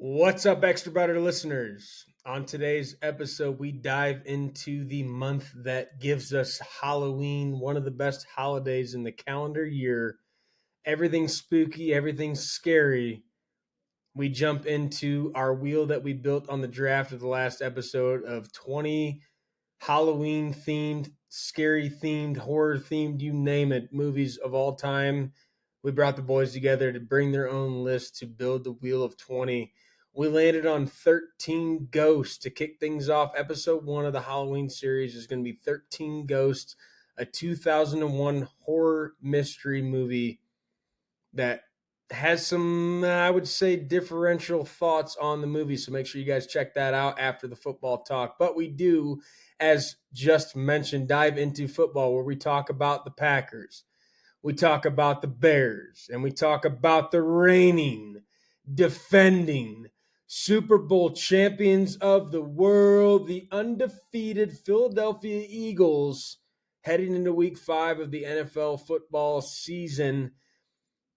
What's up, Extra Butter listeners? On today's episode, we dive into the month that gives us Halloween, one of the best holidays in the calendar year. Everything's spooky, everything's scary. We jump into our wheel that we built on the draft of the last episode of 20 Halloween themed, scary themed, horror themed, you name it, movies of all time. We brought the boys together to bring their own list to build the wheel of 20. We landed on 13 Ghosts to kick things off. Episode 1 of the Halloween series is going to be 13 Ghosts, a 2001 horror mystery movie that has some, I would say, differential thoughts on the movie. So make sure you guys check that out after the football talk. But we do, as just mentioned, dive into football where we talk about the Packers, we talk about the Bears, and we talk about the reigning, defending Super Bowl champions of the world, the undefeated Philadelphia Eagles, heading into week 5 of the NFL football season.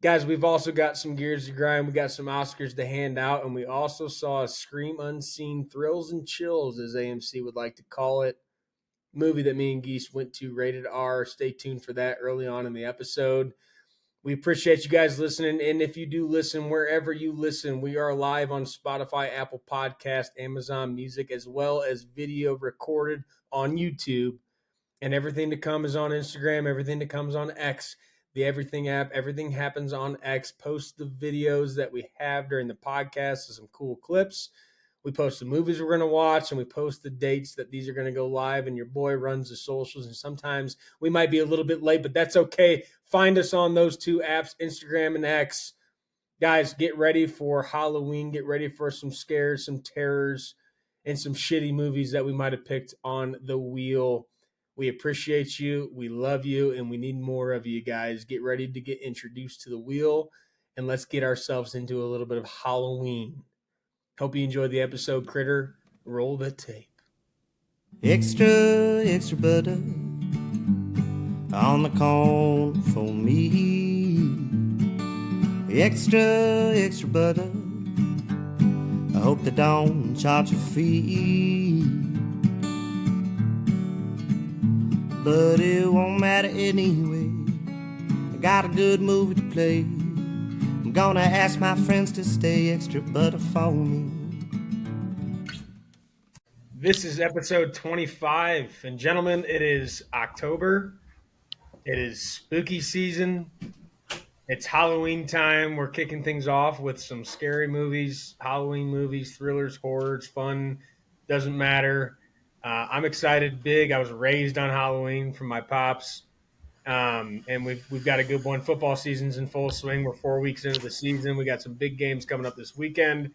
Guys, we've also got some gears to grind. We got some Oscars to hand out, and we also saw a Scream Unseen Thrills and Chills, as AMC would like to call it, movie that me and Geese went to, rated R. Stay tuned for that early on in the episode. We appreciate you guys listening, and if you do listen, wherever you listen, we are live on Spotify, Apple Podcast, Amazon Music, as well as video recorded on YouTube. And everything to come is on Instagram. Everything to come is on X, the Everything app. Everything happens on X. Post the videos that we have during the podcast and some cool clips. We post the movies we're going to watch, and we post the dates that these are going to go live, and your boy runs the socials, and sometimes we might be a little bit late, but that's okay. Find us on those two apps, Instagram and X. Guys, get ready for Halloween. Get ready for some scares, some terrors, and some shitty movies that we might have picked on the wheel. We appreciate you. We love you, and we need more of you guys. Get ready to get introduced to the wheel, and let's get ourselves into a little bit of Halloween. Hope you enjoyed the episode, Critter. Roll the tape. Extra, extra butter on the corn for me. Extra, extra butter. I hope they don't charge a fee. But it won't matter anyway. I got a good movie to play. I'm gonna ask my friends to stay extra butter for me. This is episode 25. And gentlemen, it is October. It is spooky season. It's Halloween time. We're kicking things off with some scary movies, Halloween movies, thrillers, horrors, fun. Doesn't matter. I'm excited big. I was raised on Halloween from my pops. And we've got a good one. Football season's in full swing. We're 4 weeks into the season. We got some big games coming up this weekend.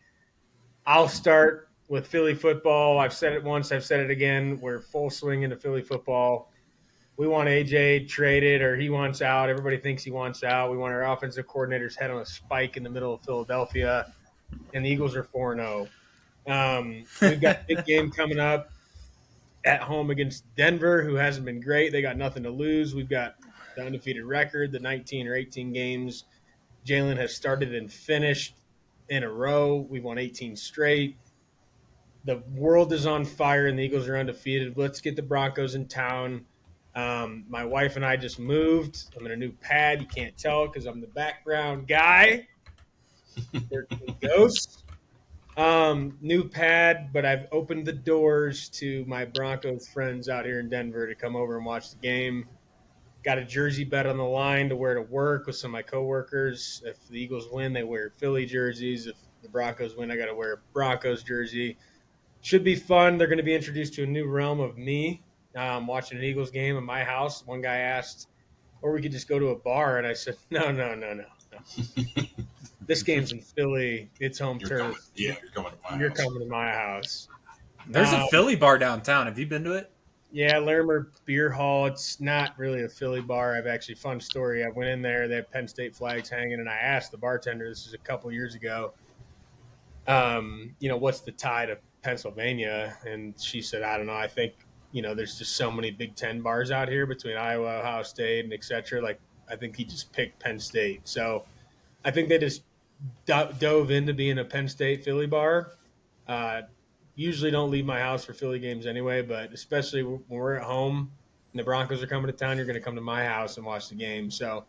I'll start with Philly football. I've said it once. I've said it again. We're full swing into Philly football. We want AJ traded, or he wants out. Everybody thinks he wants out. We want our offensive coordinator's head on a spike in the middle of Philadelphia, and the Eagles are 4-0. We've got a big game coming up at home against Denver, who hasn't been great. They got nothing to lose. We've got the undefeated record, the 19 or 18 games Jalen has started and finished in a row. We've won 18 straight. The world is on fire, and the Eagles are undefeated. Let's get the Broncos in town. My wife and I just moved. I'm in a new pad. You can't tell because I'm the background guy. 13 Ghosts. New pad, but I've opened the doors to my Broncos friends out here in Denver to come over and watch the game. Got a jersey bet on the line to wear to work with some of my coworkers. If the Eagles win, they wear Philly jerseys. If the Broncos win, I got to wear a Broncos jersey. Should be fun. They're going to be introduced to a new realm of me watching an Eagles game in my house. One guy asked, or we could just go to a bar, and I said, no. This game's in Philly. It's home turf. You're coming to my house. You're coming to my house. There's a Philly bar downtown. Have you been to it? Yeah, Larimer Beer Hall. It's not really a Philly bar. I've actually, fun story. I went in there. They have Penn State flags hanging, and I asked the bartender, this is a couple years ago, what's the tie to Pennsylvania? And she said, I don't know. I think, there's just so many Big Ten bars out here between Iowa, Ohio State, and et cetera. Like, I think he just picked Penn State. So I think they just dove into being a Penn State Philly bar. Uh, Usually don't leave my house for Philly games anyway, but especially when we're at home and the Broncos are coming to town, you're going to come to my house and watch the game. So,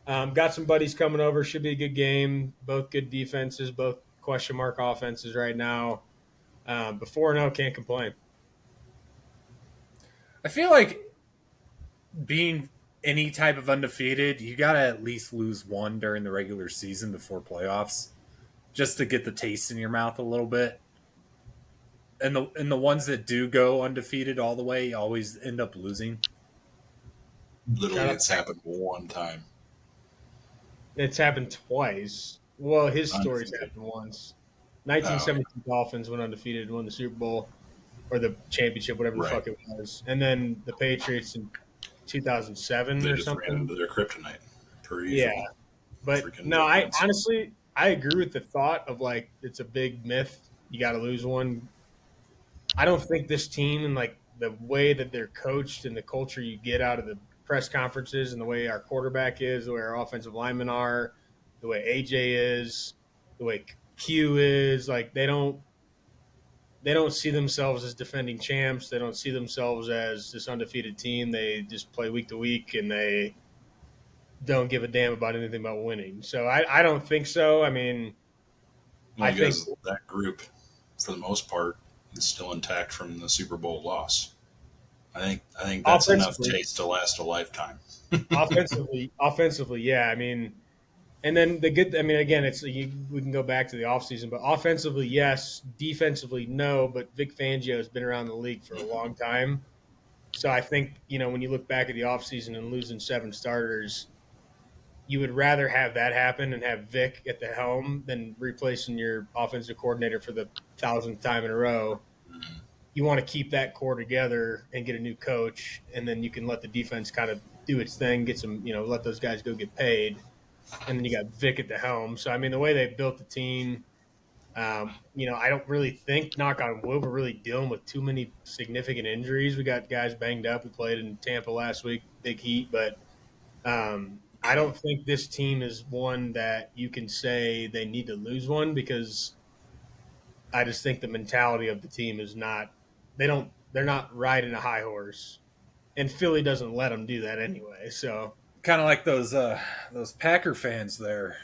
got some buddies coming over. Should be a good game. Both good defenses, both question mark offenses right now. Before no, can't complain. I feel like being any type of undefeated, you got to at least lose one during the regular season before playoffs, just to get the taste in your mouth a little bit. And the ones that do go undefeated all the way always end up losing. Literally, it's happened one time. It's happened twice. Well, his story's happened once. 1972 Dolphins went undefeated and won the Super Bowl or the championship, whatever the fuck it was. And then the Patriots in 2007 they or just something. ran into their kryptonite. Per usual. Yeah, but no, I honestly I agree with the thought of like it's a big myth. You got to lose one. I don't think this team and like the way that they're coached and the culture you get out of the press conferences and the way our quarterback is, the way our offensive linemen are, the way AJ is, the way Q is, like they don't see themselves as defending champs. They don't see themselves as this undefeated team. They just play week to week and they don't give a damn about anything about winning. So I don't think so. I mean, I think that group, for the most part, is still intact from the Super Bowl loss. I think that's enough taste to last a lifetime. offensively, yeah. I mean, and then the good. I mean, again, we can go back to the offseason, but offensively, yes. Defensively, no. But Vic Fangio has been around the league for a long time, so I think when you look back at the offseason and losing 7 starters, you would rather have that happen and have Vic at the helm than replacing your offensive coordinator for the 1,000th time in a row. You want to keep that core together and get a new coach, and then you can let the defense kind of do its thing, get some, let those guys go get paid, and then you got Vic at the helm. So, I mean, the way they built the team, I don't really think, knock on wood, we're really dealing with too many significant injuries. We got guys banged up. We played in Tampa last week, big heat, but I don't think this team is one that you can say they need to lose one because I just think the mentality of the team is not – they're not riding a high horse. And Philly doesn't let them do that anyway. So kind of like those Packer fans there.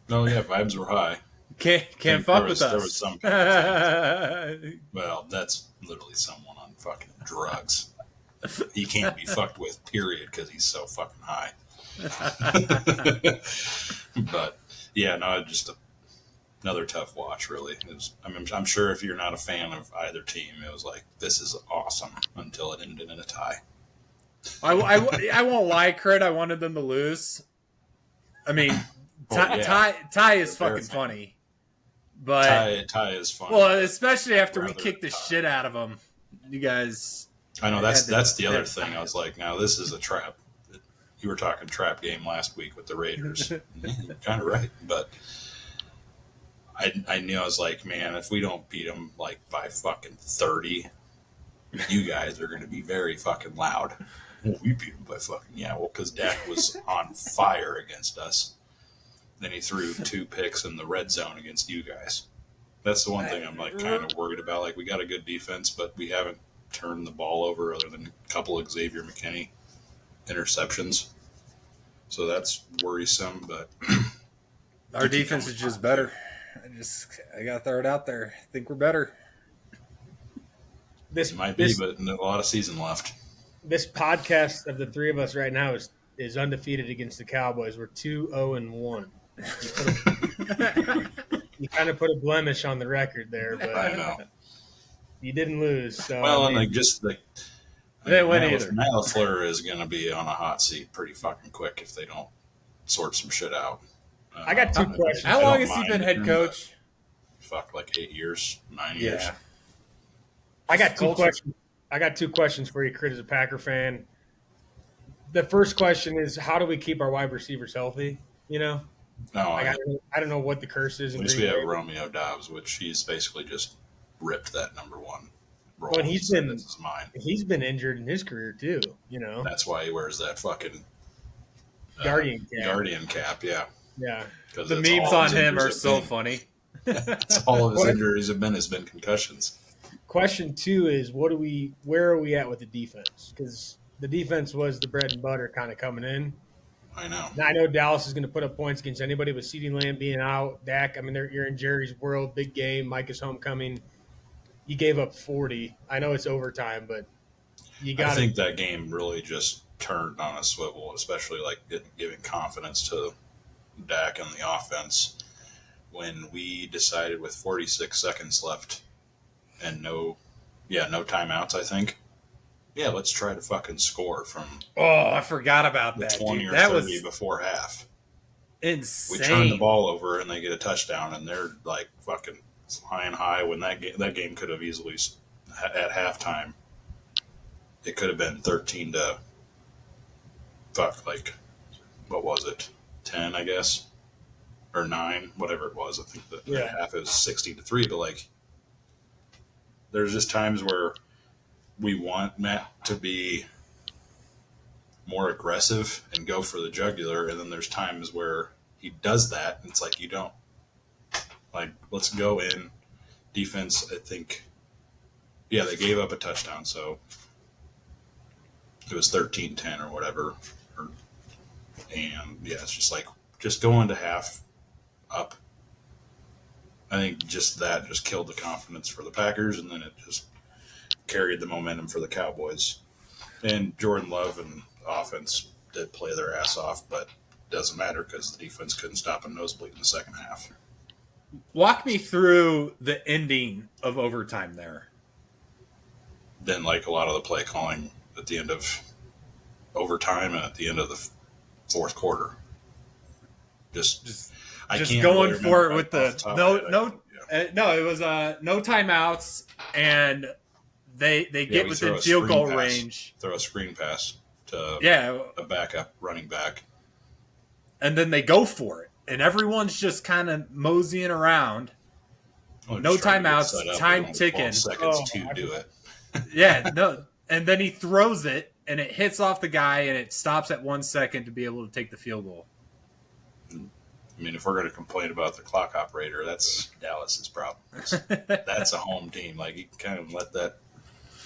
Oh yeah, vibes were high. Can't fuck with us. There was some well, that's literally someone on fucking drugs. He can't be fucked with, period, because he's so fucking high. But yeah, no, just another tough watch, really. I'm sure if you're not a fan of either team, it was like, this is awesome until it ended in a tie. I won't lie, Crit. I wanted them to lose. I mean, tie is fucking funny. But tie is funny. Well, especially after we kicked the shit out of them. You guys. I know that's the other thing. I was like, now this is a trap. You were talking trap game last week with the Raiders. You're kind of right, but I knew, I was like, man, if we don't beat them like by fucking 30, you guys are going to be very fucking loud. Well, we beat them by fucking because Dak was on fire against us. Then he threw 2 picks in the red zone against you guys. That's the one thing I'm like kind of worried about. Like, we got a good defense, but we haven't turned the ball over other than a couple of Xavier McKinney interceptions. So that's worrisome, but our defense is just better. I gotta throw it out there. I think we're better. This might be, but a lot of season left. This podcast of the three of us right now is undefeated against the Cowboys. We're 2-0-1. You kind of put a blemish on the record there, but I know. You didn't lose. So well, I mean, and just the they win either. Matt LaFleur is going to be on a hot seat pretty fucking quick if they don't sort some shit out. I got 2 questions. How long has he been head coach? Fuck, like 8 years, 9 years. Yeah. I got 2 questions. I got 2 questions for you, Crit, as a Packer fan. The first question is, how do we keep our wide receivers healthy? No, I don't know what the curse is. At least we have Romeo Dobbs, which he's basically just ripped that number 1 role. Well, he's been injured in his career too. That's why he wears that fucking guardian cap. Guardian cap, yeah. Yeah. because The memes on him are so funny. That's all of his injuries have been concussions. Question 2 is where are we at with the defense? Because the defense was the bread and butter kind of coming in. I know. Now, I know Dallas is going to put up points against anybody with CeeDee Lamb being out. Dak, I mean, you're in Jerry's world, big game. Mike is homecoming. You gave up 40. I know it's overtime, but you I got to. think that game really just turned on a swivel, especially like giving confidence to Dak and the offense when we decided with 46 seconds left and no timeouts. I think. Yeah, let's try to fucking score from Oh, I forgot about the that. 20 Dude. or That 30 was before half. insane. We turn the ball over and they get a touchdown, and they're like fucking flying high. When that game could have easily at halftime, it could have been 13 to like what was it, 10 I guess, or 9, whatever it was. I think that half is 60-3. But like, there's just times where we want Matt to be more aggressive and go for the jugular, and then there's times where he does that, and it's like you don't. Like, let's go in. Defense, I think, yeah, they gave up a touchdown, so it was 13-10 or whatever. And, yeah, it's just go into half up. I think just that just killed the confidence for the Packers, and then it just carried the momentum for the Cowboys. And Jordan Love and offense did play their ass off, but it doesn't matter because the defense couldn't stop a nosebleed in the second half. Walk me through the ending of overtime there. Then, like a lot of the play calling at the end of overtime and at the end of the fourth quarter, just going for it with the it was no timeouts, and they get within field goal range. Throw a screen pass to a backup running back, and then they go for it, and everyone's just kind of moseying around. No timeouts, time ticking. Seconds to do it. And then he throws it, and it hits off the guy, and it stops at 1 second to be able to take the field goal. I mean, if we're going to complain about the clock operator, that's Dallas's problem. That's a home team. Like, you can kind of let that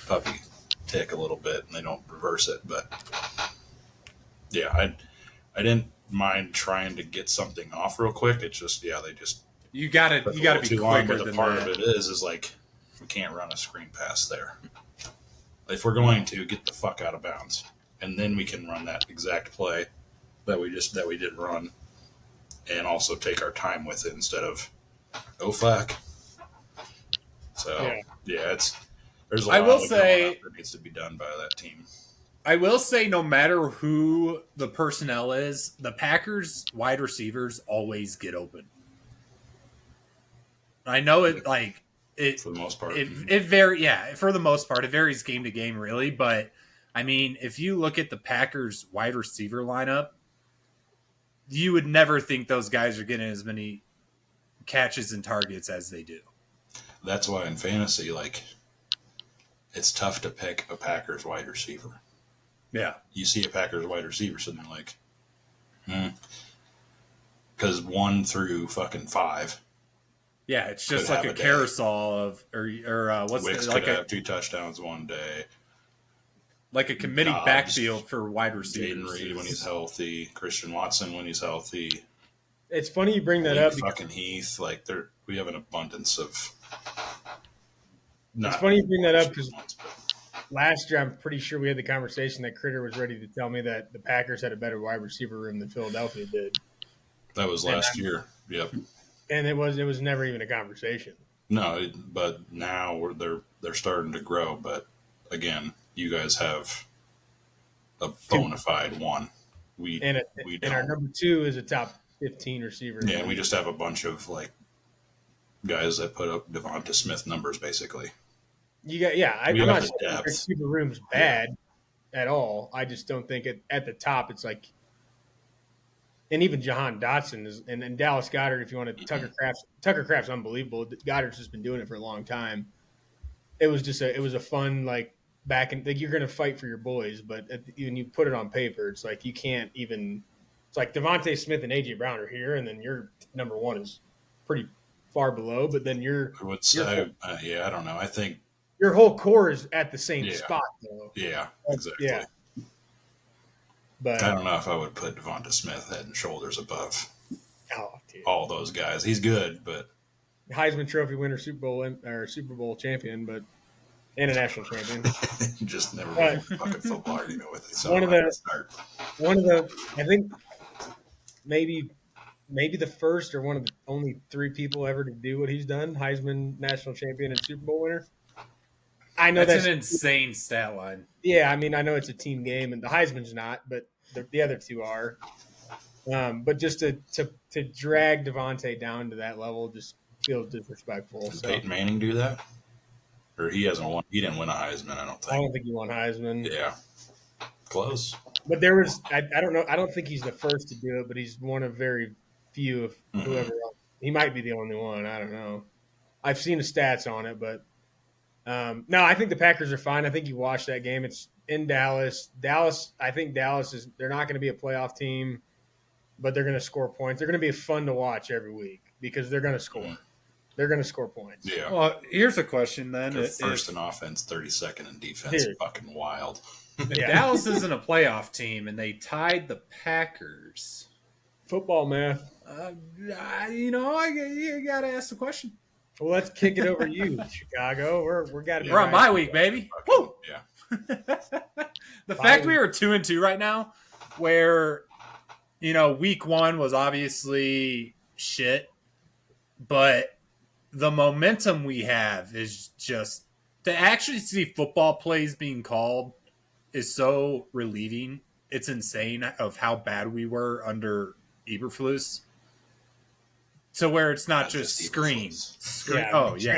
puppy tick a little bit, and they don't reverse it. But yeah, I didn't mind trying to get something off real quick. It's just you got to be quicker than than part that. of it is like we can't run a screen pass there. If we're going to get the fuck out of bounds, and then we can run that exact play that we did run, and also take our time with it instead of fuck. So there's a lot that needs to be done by that team. I will say, no matter who the personnel is, the Packers wide receivers always get open. I know it for the most part. For the most part, it varies game to game, really. But I mean, if you look at the Packers wide receiver lineup, you would never think those guys are getting as many catches and targets as they do. That's why in fantasy, it's tough to pick a Packers wide receiver. Yeah. You see a Packers wide receiver sitting there like, because 1 through fucking 5. Yeah, it's just like a carousel of, what's Wicks like could have 2 touchdowns one day. Like a committee backfield for wide receivers. Jaden Reed when he's healthy, Christian Watson when he's healthy. It's funny you bring that up. Fucking Heath, we have an abundance of. It's funny you bring that up because last year I'm pretty sure we had the conversation that Critter was ready to tell me that the Packers had a better wide receiver room than Philadelphia did. That was last year. Yep. And it was never even a conversation. No, but now they're starting to grow. But again, you guys have a bona fide one. We don't. And our number 2 is a top 15 receiver. Yeah, we just have a bunch of guys that put up Devonta Smith numbers, basically. I'm not saying the receiver room's bad at all. I just don't think at the top it's like. And even Jahan Dotson and Dallas Goedert, if you want to, Tucker Kraft's unbelievable. Goddard's just been doing it for a long time. It was a fun back and you're going to fight for your boys, but when you put it on paper, it's like you can't even It's like Devontae Smith and A.J. Brown are here, and then your number one is pretty far below, but then I would say, I don't know. I think your whole core is at the same spot, though. Yeah, exactly. Yeah. But I don't know if I would put Devonta Smith head and shoulders above dude. all those guys. He's good, but Heisman Trophy winner, Super Bowl champion, but and a national champion. Just never been fucking football argument with it. So one of the I think maybe the first or one of the only 3 people ever to do what he's done: Heisman, national champion, and Super Bowl winner. I know that's an insane stat line. Yeah, I mean, I know it's a team game, and the Heisman's not, but the other 2 are. But just to drag Devontae down to that level just feels disrespectful. Did Peyton Manning do that? Or he hasn't won? He didn't win a Heisman, I don't think. I don't think he won Heisman. Yeah, close. But there was, I don't know. I don't think he's the first to do it, but he's one of very few of whoever else. He might be the only one. I don't know. I've seen the stats on it, but no, I think the Packers are fine. I think you watched that game. It's in Dallas. I think Dallas is. They're not going to be a playoff team, but they're going to score points. They're going to be fun to watch every week because they're going to score. They're going to score points. Yeah. Well, here's a question then. They're first in offense, 32nd in defense. Fucking wild. Dallas isn't a playoff team, and they tied the Packers. Football math. You got to ask the question. Well, let's kick it over to you, Chicago. We're got to. We're on my week, baby. Woo! Yeah. The fact we are 2-2 right now, where week 1 was obviously shit, but the momentum we have is just to actually see football plays being called is so relieving. It's insane of how bad we were under Eberflus. So where it's not just screen. Yeah,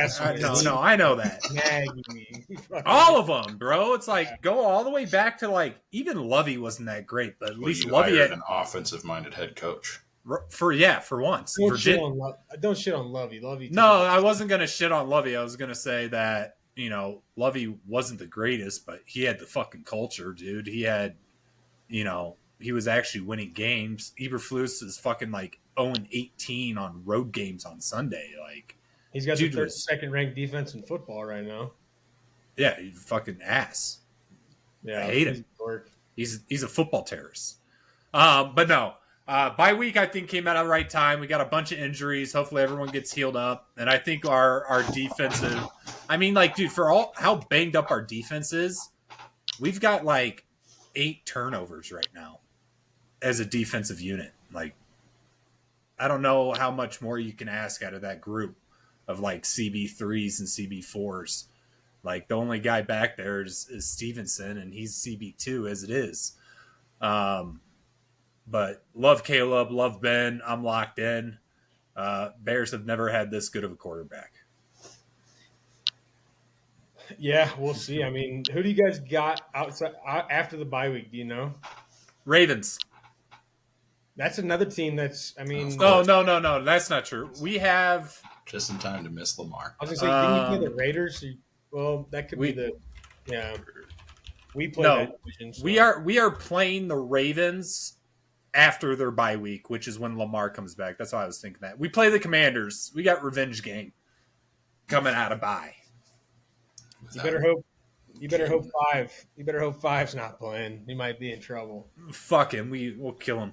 No, I know that. All of them, bro. It's like go all the way back to even Lovey wasn't that great, but at least Lovey had an offensive-minded head coach. For once. Don't shit on Lovey. Lovey. No, I wasn't gonna shit on Lovey. I was gonna say that Lovey wasn't the greatest, but he had the fucking culture, dude. He had, he was actually winning games. Eberflus is fucking 0-18 on road games on Sunday. He's got the second ranked defense in football right now. Yeah, he's fucking ass. Yeah, I hate him. He's a football terrorist. But no. Bye week, I think, came out at the right time. We got a bunch of injuries. Hopefully everyone gets healed up. And I think our defensive – I mean, dude, for all how banged up our defense is, we've got 8 turnovers right now as a defensive unit. I don't know how much more you can ask out of that group of CB3s and CB4s. The only guy back there is Stevenson, and he's CB2 as it is. But love Caleb, love Ben. I'm locked in. Bears have never had this good of a quarterback. Yeah, we'll see. I mean, who do you guys got outside after the bye week? Do you know? Ravens. That's another team that's, I mean. No. That's not true. We have. Just in time to miss Lamar. I was going to say, didn't you play the Raiders? Well, that could be the. Yeah. We play that division. So. We are playing the Ravens after their bye week, which is when Lamar comes back. That's why I was thinking that. We play the Commanders. We got revenge game coming out of bye. You better hope 5. You better hope 5's not playing. He might be in trouble. Fuck him. We'll kill him.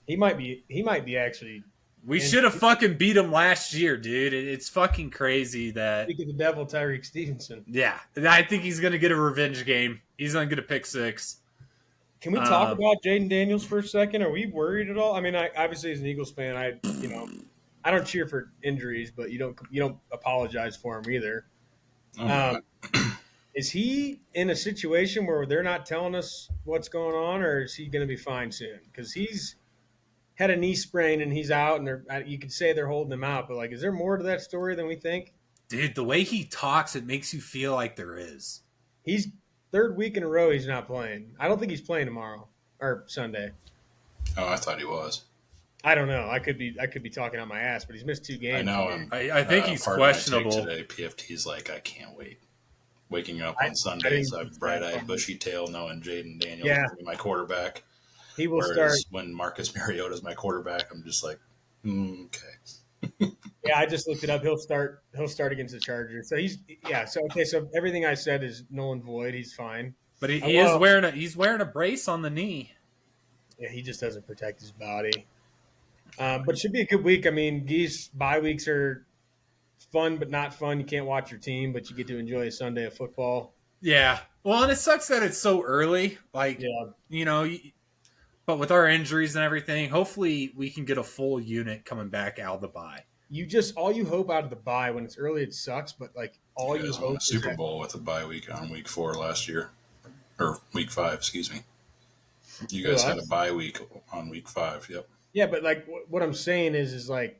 He might be actually. We should have fucking beat him last year, dude. It's fucking crazy that. Speak of the devil, Tyreek Stevenson. Yeah, I think he's gonna get a revenge game. He's gonna get a pick 6. Can we talk about Jaden Daniels for a second? Are we worried at all? I mean, obviously as an Eagles fan, I don't cheer for injuries, but you don't apologize for him either. Is he in a situation where they're not telling us what's going on, or is he going to be fine soon? Because he's had a knee sprain and he's out, and you could say they're holding him out, but is there more to that story than we think? Dude, the way he talks, it makes you feel like there is. He's 3rd week in a row he's not playing. I don't think he's playing tomorrow or Sunday. Oh, I thought he was. I don't know. I could be talking on my ass, but he's missed 2 games. I know. I think he's questionable. Today, PFT's I can't wait. Waking up on Sundays, I've bright-eyed, bushy tail, knowing Jaden Daniels will be my quarterback. He will start. Whereas when Marcus Mariota is my quarterback, I'm just like, okay. Yeah, I just looked it up. He'll start. He'll start against the Chargers. So So okay. So everything I said is null and void. He's fine. But he is wearing a brace on the knee. Yeah, he just doesn't protect his body. But it should be a good week. I mean, Geese bye weeks are fun, but not fun. You can't watch your team, but you get to enjoy a Sunday of football. Yeah. Well, and it sucks that it's so early. Like, but with our injuries and everything, hopefully we can get a full unit coming back out of the bye. All you hope out of the bye when it's early, it sucks. But like all you hope won a Super Bowl with a bye week on week 4 last year, or week 5, excuse me. You guys had a bye week on week 5. Yep. Yeah, but like what I'm saying is like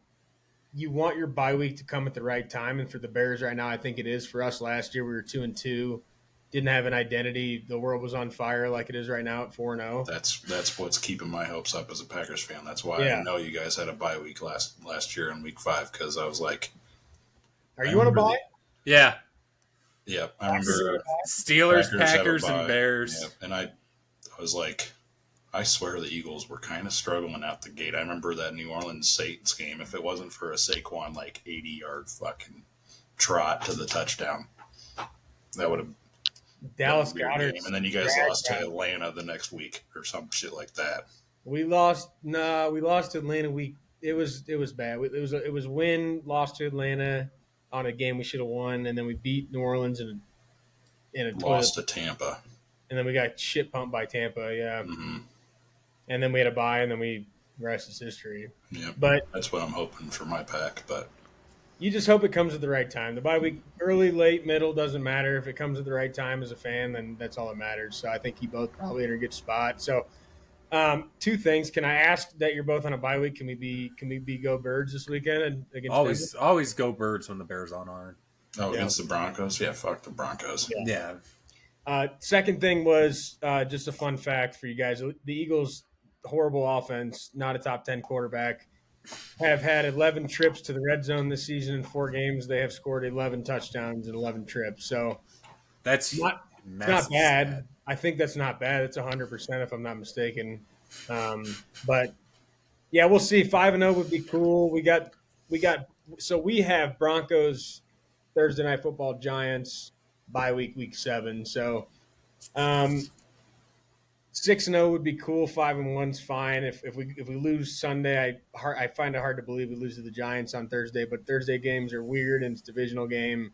you want your bye week to come at the right time, and for the Bears right now, I think it is. For us last year, we were 2-2, didn't have an identity. The world was on fire like it is right now at 4-0. That's what's keeping my hopes up as a Packers fan. That's why I know you guys had a bye week last year in week 5 because I was like, "Are you on a bye?" Yeah. Yeah, I remember Steelers, Packers, and Bears. Yeah, and I was like, I swear the Eagles were kind of struggling out the gate. I remember that New Orleans Saints game. If it wasn't for a Saquon 80-yard fucking trot to the touchdown, that would have Dallas Goedert. And then you guys lost to Atlanta the next week or some shit like that. We lost to Atlanta week. It was bad. It was win, lost to Atlanta on a game we should have won, and then we beat New Orleans in a lost to Tampa. And then we got shit pumped by Tampa, yeah. Mm-hmm. And then we had a bye, and then the rest is history. Yeah, but that's what I'm hoping for my pack. But you just hope it comes at the right time. The bye week, early, late, middle, doesn't matter. If it comes at the right time as a fan, then that's all that matters. So I think you both probably in a good spot. So 2 things. Can I ask that you're both on a bye week? Can we be go Birds this weekend against always go Birds when the Bears aren't. Against the Broncos? Yeah, fuck the Broncos. Yeah. Second thing was just a fun fact for you guys. The Eagles, horrible offense, not a top 10 quarterback, have had 11 trips to the red zone this season in 4 games. They have scored 11 touchdowns in 11 trips. So that's not bad. I think that's not bad. It's 100% if I'm not mistaken. But yeah, we'll see. 5-0 would be cool. We have Broncos, Thursday Night Football, Giants, bye week 7. So 6-0 would be cool. 5-1's fine. If we lose Sunday, I find it hard to believe we lose to the Giants on Thursday. But Thursday games are weird, and it's a divisional game.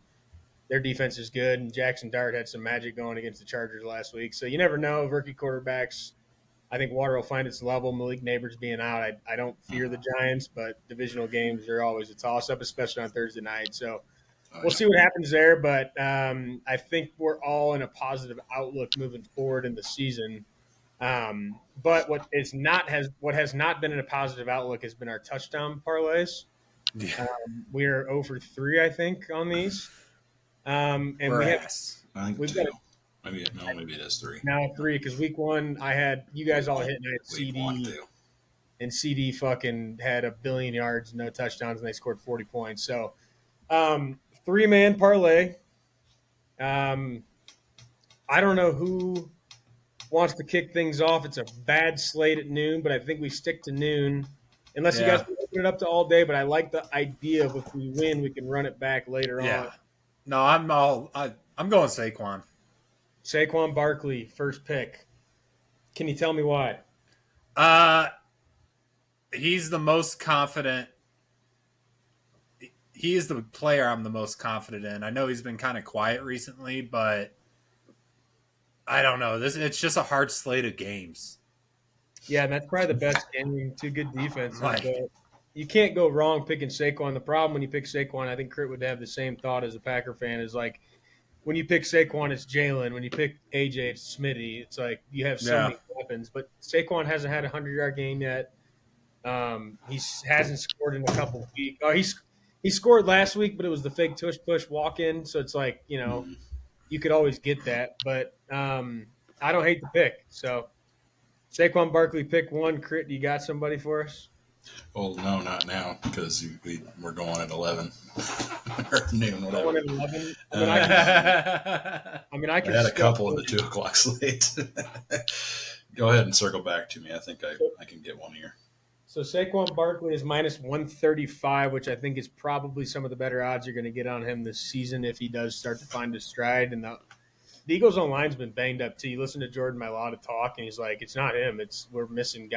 Their defense is good, and Jackson Dart had some magic going against the Chargers last week. So you never know. Rookie quarterbacks, I think water will find its level. Malik Neighbors being out, I don't fear the Giants, but divisional games are always a toss-up, especially on Thursday night. So we'll see what happens there. But I think we're all in a positive outlook moving forward in the season. But what has not been in a positive outlook has been our touchdown parlays. Yeah. We are 0-3, I think, on these. And we've got maybe it is 3. Now 3 because week 1 I had you guys all hit, and I had CD, and CD fucking had 1 billion yards, no touchdowns, and they scored 40 points. So 3-man parlay. I don't know who wants to kick things off. It's a bad slate at noon, but I think we stick to noon. Unless you guys can open it up to all day, but I like the idea of if we win, we can run it back later on. No, I'm going Saquon. Saquon Barkley, first pick. Can you tell me why? He's the most confident. He is the player I'm the most confident in. I know he's been kind of quiet recently, but I don't know. It's just a hard slate of games. Yeah, and that's probably the best game. 2 good defenses. You can't go wrong picking Saquon. The problem when you pick Saquon, I think Crit would have the same thought as a Packer fan, is like when you pick Saquon, it's Jalen. When you pick AJ, it's Smitty. It's like you have so many weapons. But Saquon hasn't had a 100-yard game yet. He hasn't scored in a couple of weeks. Oh, he scored last week, but it was the fake tush-push walk-in. So it's like, you could always get that. But I don't hate the pick. So Saquon Barkley, pick 1. Crit, you got somebody for us? Well, no, not now, because we're going at 11 or noon, whatever. Going at 11. I can. I had a couple in the 2 o'clock slate. Go ahead and circle back to me. I think I can get one here. So Saquon Barkley is minus 135, which I think is probably some of the better odds you're going to get on him this season if he does start to find his stride. And the Eagles' line's been banged up too. You listen to Jordan Mailata talk, and he's like, "It's not him. It's we're missing.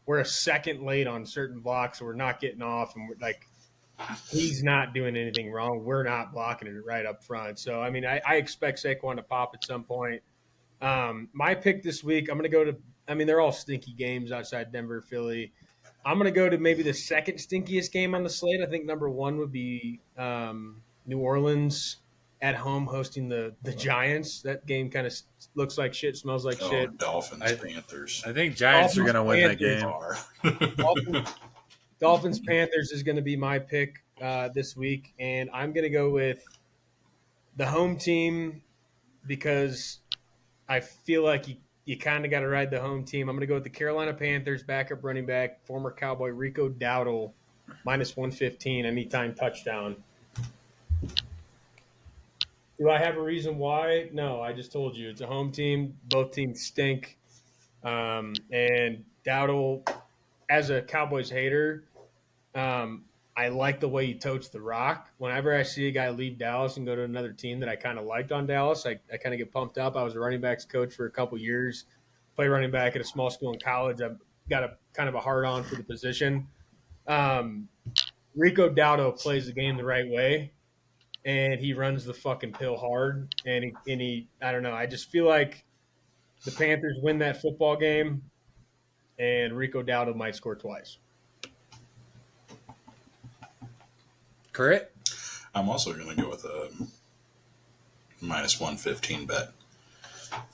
We're a second late on certain blocks. So we're not getting off, and we're like, he's not doing anything wrong. We're not blocking it right up front. So I mean, I expect Saquon to pop at some point. My pick this week, I'm going to go to. I mean, they're all stinky games outside Denver, Philly. I'm going to go to maybe the second stinkiest game on the slate. I think number one would be New Orleans at home hosting the Giants. That game kind of looks like shit, smells like shit. Dolphins, Panthers. I think Giants are going to win that game. Dolphins, Panthers is going to be my pick this week, and I'm going to go with the home team because I feel like you kind of got to ride the home team. I'm going to go with the Carolina Panthers backup running back, former Cowboy Rico Dowdle, minus 115 anytime touchdown. Do I have a reason why? No, I just told you. It's a home team. Both teams stink. And Dowdle, as a Cowboys hater, I like the way he totes the rock. Whenever I see a guy leave Dallas and go to another team that I kind of liked on Dallas, I kind of get pumped up. I was a running backs coach for a couple years, played running back at a small school in college. I've got a kind of a hard on for the position. Rico Dowdle plays the game the right way, and he runs the fucking pill hard. And he I don't know. I just feel like the Panthers win that football game, and Rico Dowdle might score twice. Correct. I'm also going to go with a minus 115 bet.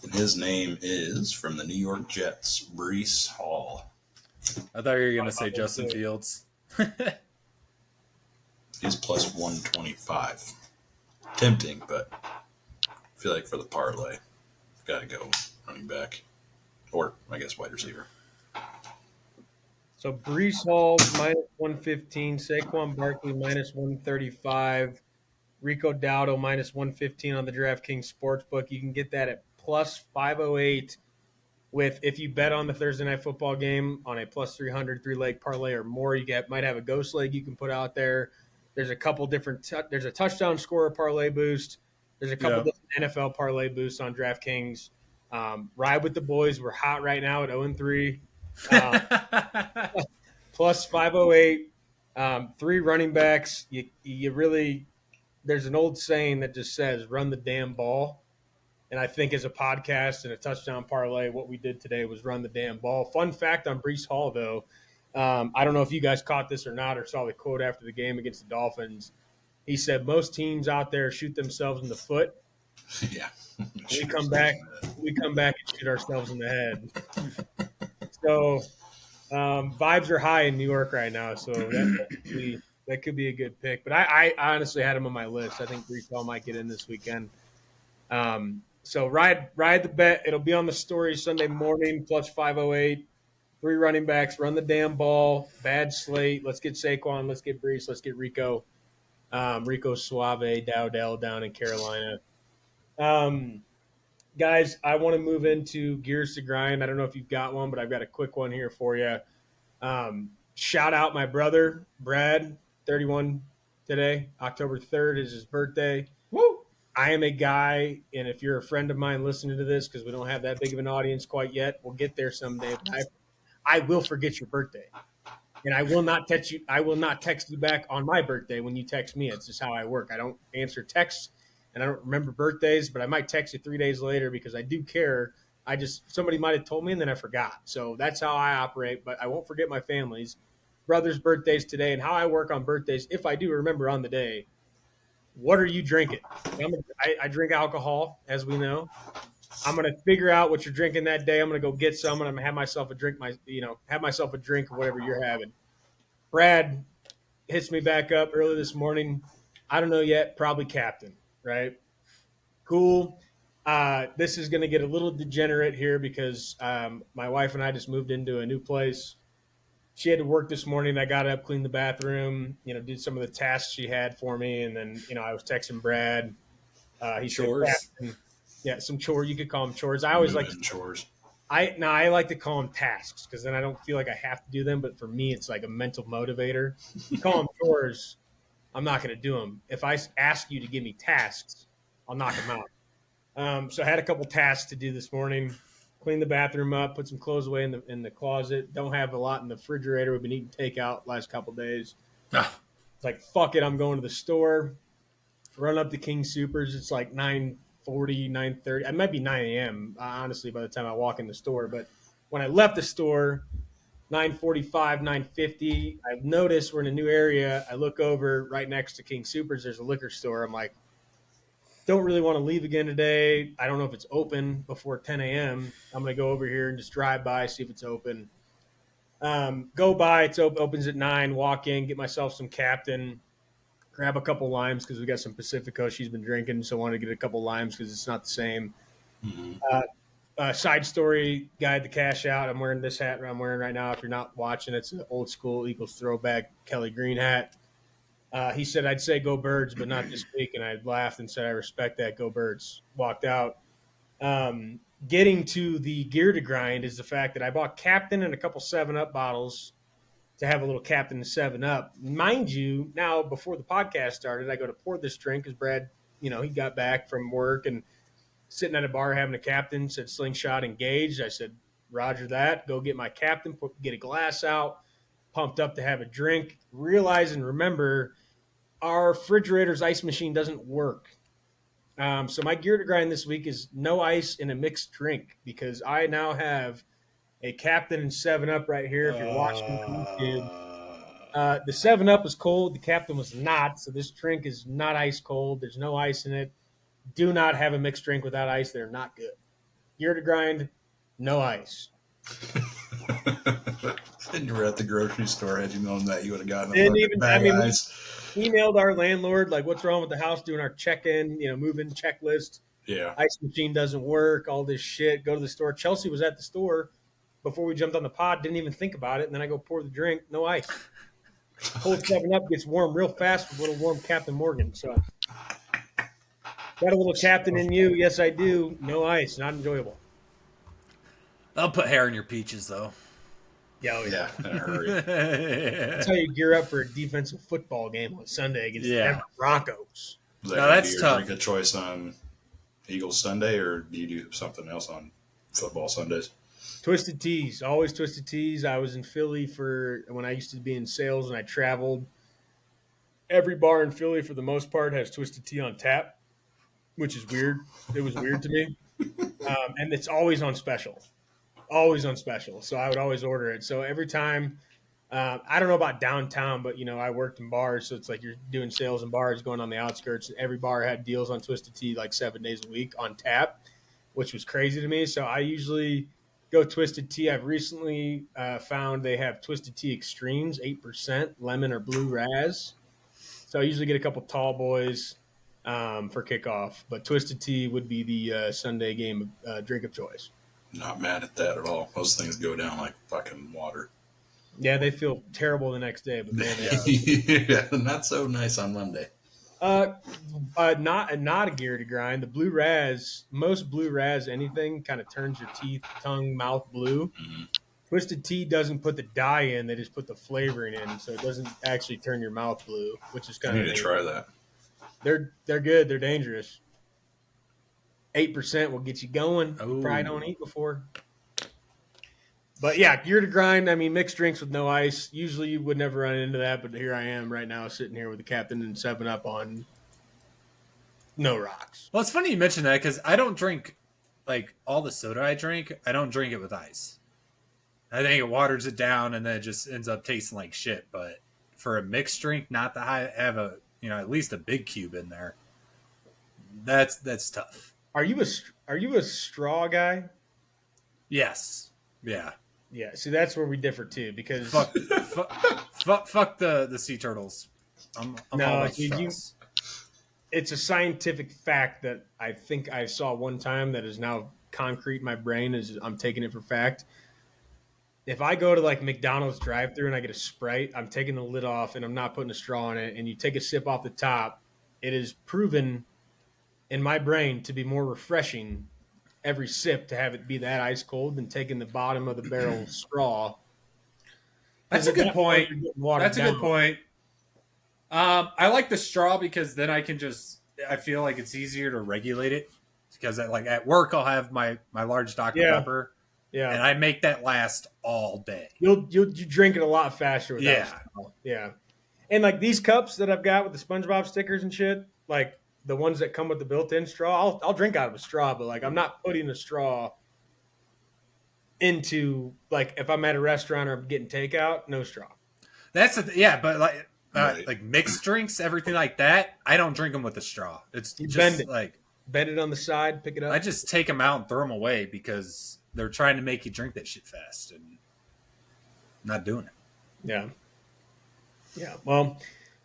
And his name is from the New York Jets, Breece Hall. I thought you were going to say Justin Fields. He's plus 125. Tempting, but I feel like for the parlay, got to go running back. Or, I guess, wide receiver. So Breece Hall minus 115, Saquon Barkley minus 135, Rico Dowdle minus 115 on the DraftKings Sportsbook. You can get that at plus 508 with if you bet on the Thursday night football game on a plus 300 three-leg parlay or more. You might have a ghost leg you can put out there. There's a couple different there's a touchdown scorer parlay boost. There's a couple different NFL parlay boosts on DraftKings. Ride with the boys. We're hot right now at 0-3. Plus 508, 3 running backs. You really, there's an old saying that just says run the damn ball. And I think as a podcast and a touchdown parlay, what we did today was run the damn ball. Fun fact on Breece Hall, though, I don't know if you guys caught this or not or saw the quote after the game against the Dolphins. He said most teams out there shoot themselves in the foot. Yeah. We come back and shoot ourselves in the head. So vibes are high in New York right now, so that could be a good pick. But I honestly had him on my list. I think Breece Hall might get in this weekend. So ride the bet. It'll be on the story Sunday morning, plus 508. 3 running backs, run the damn ball, bad slate. Let's get Saquon, let's get Breece, let's get Rico. Rico Suave, Dowdell down in Carolina. Guys, I want to move into Gears to Grind. I don't know if you've got one, but I've got a quick one here for you. Shout out my brother, Brad, 31 today. October 3rd is his birthday. Woo! I am a guy, and if you're a friend of mine listening to this, because we don't have that big of an audience quite yet, we'll get there someday. But I will forget your birthday. And I will not text you. I will not text you back on my birthday when you text me. It's just how I work. I don't answer texts, and I don't remember birthdays. But I might text you 3 days later because I do care. Somebody might have told me and then I forgot. So that's how I operate. But I won't forget my family's brother's birthdays today and how I work on birthdays. If I do remember on the day, what are you drinking? I drink alcohol, as we know. I'm gonna figure out what you're drinking that day. I'm gonna go get some, and I'm gonna have myself a drink. Have myself a drink of whatever you're having. Brad hits me back up early this morning. I don't know yet. Probably Captain, right? Cool. This is gonna get a little degenerate here because my wife and I just moved into a new place. She had to work this morning. I got up, cleaned the bathroom, did some of the tasks she had for me, and then I was texting Brad. He Chores. said, yeah, some chores. You could call them chores. I always like chores. I like to call them tasks because then I don't feel like I have to do them. But for me, it's like a mental motivator. You call them chores, I'm not going to do them. If I ask you to give me tasks, I'll knock them out. So I had a couple tasks to do this morning. Clean the bathroom up, put some clothes away in the closet. Don't have a lot in the refrigerator. We've been eating takeout last couple days. Ah, It's like, fuck it, I'm going to the store. Run up to King Supers. It's like 9:40, 9:30. It might be 9 a.m., honestly, by the time I walk in the store. But when I left the store, 9:45, 9:50, I've noticed we're in a new area. I look over right next to King Supers. There's a liquor store. I'm like, don't really want to leave again today. I don't know if it's open before 10 a.m. I'm going to go over here and just drive by, see if it's open. Go by, it's opens at 9, walk in, get myself some Captain, grab a couple limes because we got some Pacifico she's been drinking, so I wanted to get a couple limes because it's not the same. Side story, guide the cash out. I'm wearing this hat I'm wearing right now. If you're not watching, it's an old school Eagles throwback Kelly Green hat. He said, I'd say go Birds, but not this week. And I laughed and said, I respect that. Go Birds. Walked out. Getting to the gear to grind is the fact that I bought Captain and a couple 7-Up bottles to have a little Captain and 7-Up. Mind you, now before the podcast started, I go to pour this drink because Brad, he got back from work and sitting at a bar having a Captain, said slingshot engaged. I said, Roger that. Go get my Captain, get a glass out, pumped up to have a drink. Realize and remember, our refrigerator's ice machine doesn't work. So my gear to grind this week is no ice in a mixed drink because I now have a Captain and 7-Up right here. If you're watching on YouTube, the 7-Up was cold, the Captain was not. So this drink is not ice cold. There's no ice in it. Do not have a mixed drink without ice. They're not good. Gear to grind, no ice. And you were at the grocery store. Had you known that, you would have gotten ice. Emailed our landlord, like, what's wrong with the house, doing our check-in, move-in checklist. Yeah. Ice machine doesn't work, all this shit. Go to the store. Chelsea was at the store before we jumped on the pod, didn't even think about it, and then I go pour the drink, no ice. Cold 7-Up gets warm real fast with a little warm Captain Morgan. So, got a little Captain in you. Yes, I do. No ice. Not enjoyable. I'll put hair in your peaches, though. Yeah, in a hurry. That's how you gear up for a defensive football game on Sunday against the Denver Broncos. That's tough. Drink of choice on Eagles Sunday, or do you do something else on football Sundays? Twisted Teas, always Twisted Teas. I was in Philly when I used to be in sales and I traveled. Every bar in Philly, for the most part, has Twisted Tea on tap, which is weird. It was weird to me. And it's always on special. Always on special. So I would always order it. So every time, I don't know about downtown, but, I worked in bars. So it's like you're doing sales in bars going on the outskirts. Every bar had deals on Twisted Tea like 7 days a week on tap, which was crazy to me. So I usually go Twisted Tea. I've recently found they have Twisted Tea Extremes, 8%, lemon or blue raz. So I usually get a couple tall boys for kickoff. But Twisted Tea would be the Sunday game drink of choice. Not mad at that at all. Those things go down like fucking water. Yeah, they feel terrible the next day, but man, yeah, not so nice on Monday. Not a gear to grind. The blue raz, most blue raz, anything kind of turns your teeth, tongue, mouth blue. Mm-hmm. Twisted Tea doesn't put the dye in; they just put the flavoring in, so it doesn't actually turn your mouth blue, which is kind of. I need to try that. They're good. They're dangerous. 8% will get you going. Ooh. Probably don't eat before. But yeah, gear to grind. I mean, mixed drinks with no ice. Usually you would never run into that, but here I am right now sitting here with the Captain and 7-Up on no rocks. Well, it's funny you mentioned that because I don't drink, like, all the soda I drink, I don't drink it with ice. I think it waters it down and then it just ends up tasting like shit. But for a mixed drink, not to have at least a big cube in there, that's tough. Are you a straw guy? Yes. Yeah. Yeah. See, that's where we differ too, because fuck the sea turtles. I'm all about straws. It's a scientific fact that I think I saw one time that is now concrete in my brain. I'm taking it for fact. If I go to like McDonald's drive-thru and I get a Sprite, I'm taking the lid off and I'm not putting a straw in it, and you take a sip off the top, it is proven in my brain to be more refreshing every sip to have it be that ice cold than taking the bottom of the barrel straw. That's a good point. That's a good down. point. I like the straw because then I can I feel like it's easier to regulate it because like at work I'll have my large Dr. Pepper. Yeah. And I make that last all day. You drink it a lot faster with that straw. Yeah. And like these cups that I've got with the SpongeBob stickers and shit, like the ones that come with the built-in straw, I'll drink out of a straw, but like I'm not putting a straw into, like, if I'm at a restaurant or I'm getting takeout, no straw. But like Right. like mixed drinks, everything like that, I don't drink them with a straw. It's You just bend it on the side, pick it up. I just take them out and throw them away because they're trying to make you drink that shit fast, and I'm not doing it. Yeah. Well,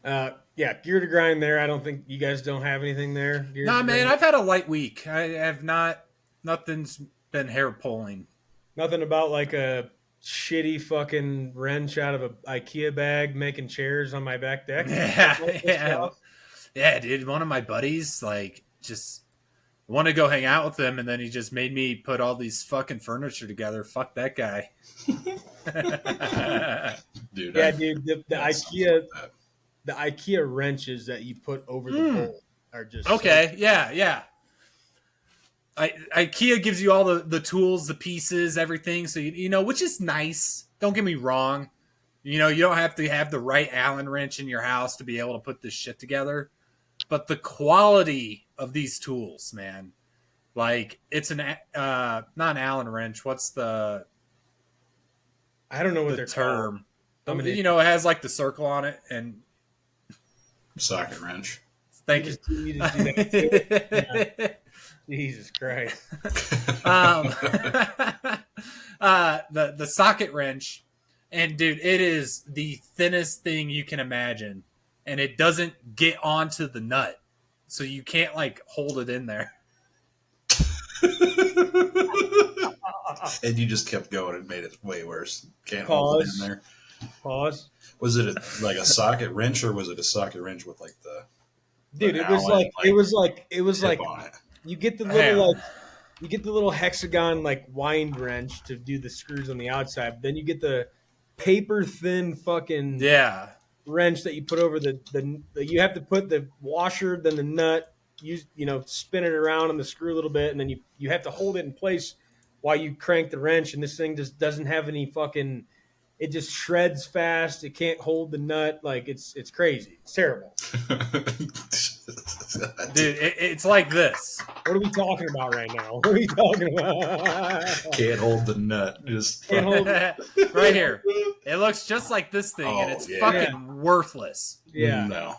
gear to grind there. I don't think you guys don't have anything there. Nah, man, I've had a light week. I have not. Nothing's been hair pulling. Nothing about like a shitty fucking wrench out of an IKEA bag making chairs on my back deck. Yeah, dude. One of my buddies like just wanted to go hang out with him, and then he just made me put all these fucking furniture together. Fuck that guy. Dude, the IKEA wrenches that you put over the bowl are just okay. Yeah. IKEA gives you all the tools, the pieces, everything. So you know, which is nice. Don't get me wrong. You know, you don't have to have the right Allen wrench in your house to be able to put this shit together. But the quality of these tools, man, like it's not an Allen wrench. What's I don't know what the they're term? called. You know, it has like the circle on it and socket wrench. Thank you. You just do that. Yeah. Jesus Christ. The socket wrench, and dude, it is the thinnest thing you can imagine, and it doesn't get onto the nut, so you can't like hold it in there. And you just kept going and made it way worse. Can't Pause. hold it in there. Pause. Was it like a socket wrench, or was it a socket wrench with like the? Dude, it was like on it. you get the little you get the little hexagon like wind wrench to do the screws on the outside, but then you get the paper thin fucking wrench that you put over the you have to put the washer, then the nut, spin it around on the screw a little bit, and then you have to hold it in place while you crank the wrench, and this thing just doesn't have any fucking, it just shreds fast. It can't hold the nut. Like it's crazy. It's terrible. Dude, it's like this. What are we talking about right now? What are we talking about? Can't hold the nut. Just Can't hold right here. It looks just like this thing, and it's fucking worthless. Yeah. No.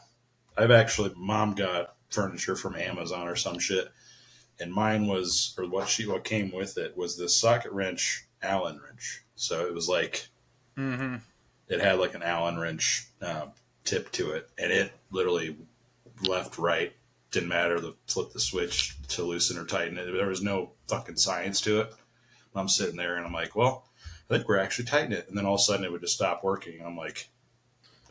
Mom got furniture from Amazon or some shit, and mine was, or what came with it was this socket wrench Allen wrench. So it was like, it had like an Allen wrench tip to it, and it literally left, right, didn't matter. Flip the switch to loosen or tighten it. There was no fucking science to it. I'm sitting there and I'm like, well, I think we're actually tightening it. And then all of a sudden it would just stop working. I'm like,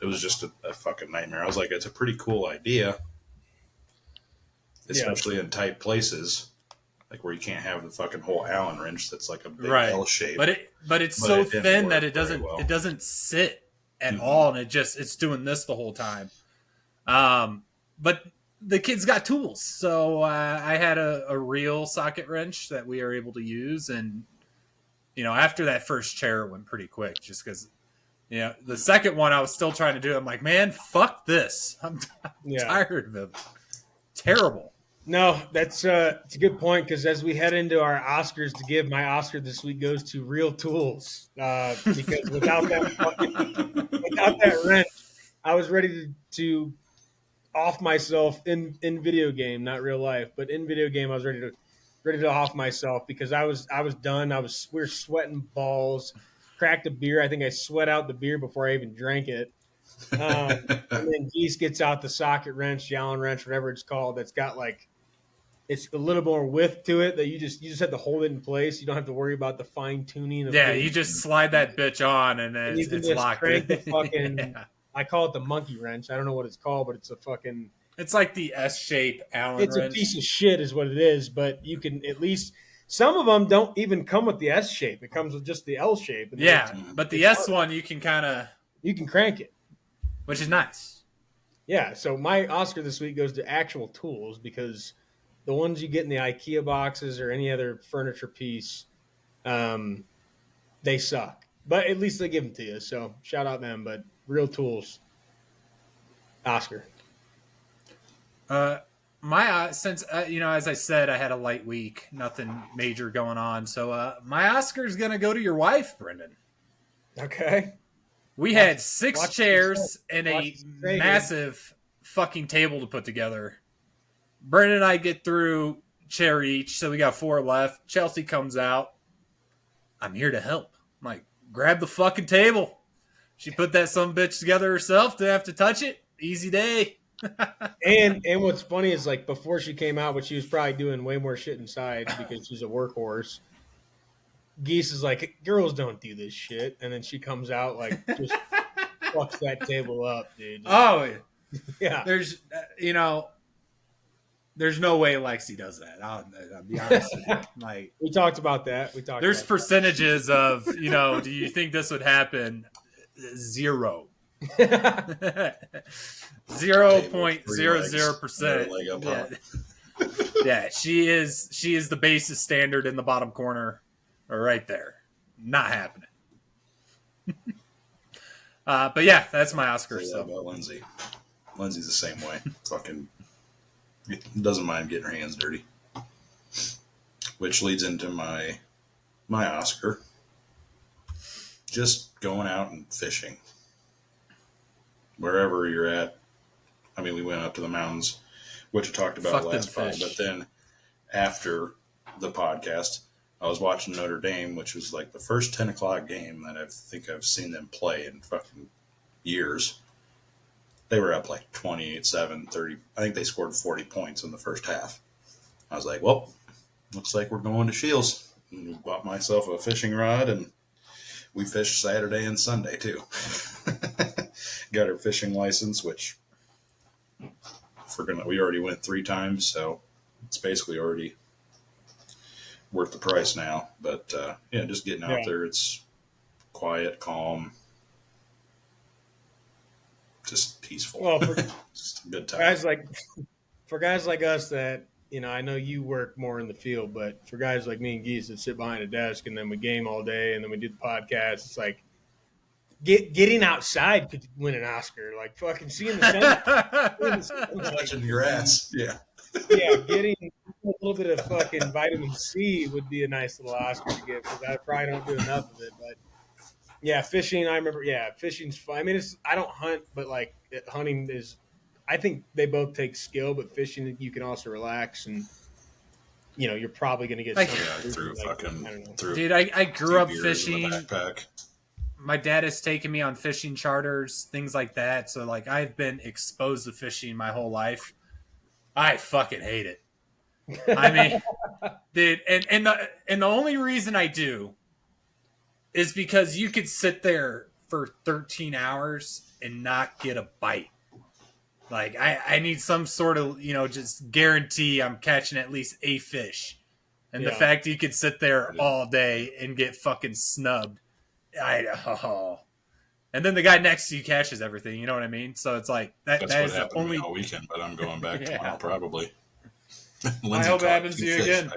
it was just a fucking nightmare. I was like, it's a pretty cool idea, especially in tight places, like where you can't have the fucking whole Allen wrench that's like a big L shape. But it's so thin that it doesn't sit at all, and it's doing this the whole time. But the kids got tools, so I had a real socket wrench that we are able to use, and after that first chair it went pretty quick, just because the second one I was still trying to do it. I'm like, man, fuck this. I'm tired of it. Terrible. No, it's a good point, because as we head into our Oscars to give, my Oscar this week goes to real tools, because without that wrench, I was ready to off myself in video game, not real life, but in video game, I was ready to off myself, because I was done. We were sweating balls. Cracked a beer. I think I sweat out the beer before I even drank it. And then Geese gets out the socket wrench, the Allen wrench, whatever it's called. That's got like, it's a little more width to it that you just have to hold it in place. You don't have to worry about the fine tuning. You just slide that bitch on, and then it's locked in. The fucking, I call it the monkey wrench. I don't know what it's called, but it's a fucking. It's like the S-shape Allen wrench. It's a piece of shit, is what it is. But you can at least, Some of them don't even come with the S shape. It comes with just the L shape. And Yeah, but the S one you can kind of, you can crank it, which is nice. Yeah. So my Oscar this week goes to actual tools because the ones you get in the IKEA boxes or any other furniture piece, they suck. But at least they give them to you. So shout out them. But real tools, Oscar. Since as I said, I had a light week, nothing major going on. So my Oscar's gonna go to your wife, Brendan. Okay. We had 6 chairs and a Reagan. massive fucking table to put together. Brendan and I get through chair each, so we got 4 left. Chelsea comes out. I'm here to help. I'm like, grab the fucking table. She put that some bitch together herself. Didn't have to touch it. Easy day. and what's funny is like before she came out, but she was probably doing way more shit inside because she's a workhorse. Geese is like, girls don't do this shit, and then she comes out like just fucks that table up, dude. Oh yeah. There's there's no way Lexi does that. I'll be honest with you. Like we talked about that. There's percentages of do you think this would happen? 0. 0.00%. Yeah, she is the basis standard in the bottom corner, right there. Not happening. But yeah, that's my Oscar. So about Lindsay. Lindsay's the same way. Fucking doesn't mind getting her hands dirty. Which leads into my Oscar. Just going out and fishing. Wherever you're at. I mean, we went up to the mountains, which I talked about last fall. But then after the podcast, I was watching Notre Dame, which was like the first 10 o'clock game that I think I've seen them play in fucking years. They were up like 28-7, 30. I think they scored 40 points in the first half. I was like, well, looks like we're going to Shields. And bought myself a fishing rod, and we fished Saturday and Sunday too. Got our fishing license, which we already went 3 times, so it's basically already worth the price now. But just getting out there, it's quiet, calm, just peaceful. Well, just a good time. For guys like us that, I know you work more in the field, but for guys like me and Geese that sit behind a desk and then we game all day and then we do the podcast, it's like getting outside could win an Oscar. Like fucking seeing the sun. Touching your ass. Yeah. Yeah, getting a little bit of fucking vitamin C would be a nice little Oscar to get because I probably don't do enough of it. But yeah, fishing, I remember, fishing's fun. I mean, I don't hunt, but like hunting is, I think they both take skill, but fishing, you can also relax and, you're probably going to get Dude, I grew up fishing. My dad has taken me on fishing charters, things like that. So like I've been exposed to fishing my whole life. I fucking hate it. I mean, dude, and the only reason I do is because you could sit there for 13 hours and not get a bite. Like I need some sort of, just guarantee I'm catching at least a fish. And the fact you could sit there all day and get fucking snubbed. And then the guy next to you catches everything. You know what I mean? So it's like that is the only all weekend. But I'm going back tomorrow probably. I hope it happens to you again.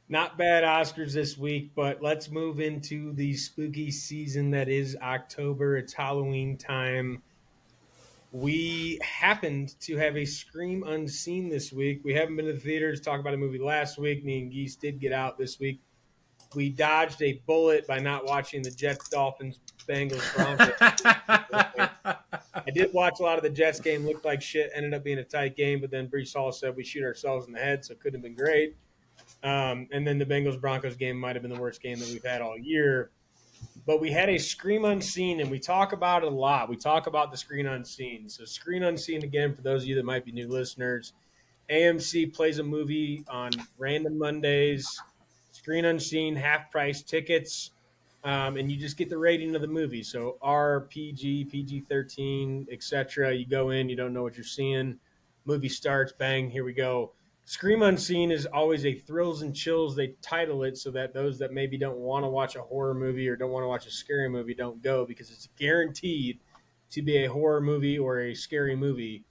Not bad Oscars this week, but let's move into the spooky season that is October. It's Halloween time. We happened to have a Scream Unseen this week. We haven't been to the theaters to talk about a movie last week. Me and Geese did get out this week. We dodged a bullet by not watching the Jets, Dolphins, Bengals, Broncos. I did watch a lot of the Jets game. Looked like shit. Ended up being a tight game, but then Breece Hall said we shoot ourselves in the head, so it couldn't have been great. And then the Bengals-Broncos game might have been the worst game that we've had all year. But we had a Scream Unseen, and we talk about it a lot. We talk about the Screen Unseen. So Screen Unseen, again, for those of you that might be new listeners, AMC plays a movie on random Mondays, Screen Unseen, half-price tickets, and you just get the rating of the movie. So R, PG, PG-13, etc. You go in, you don't know what you're seeing. movie starts, bang, here we go. Scream Unseen is always a thrills and chills. They title it so that those that maybe don't want to watch a horror movie or don't want to watch a scary movie don't go, because it's guaranteed to be a horror movie or a scary movie.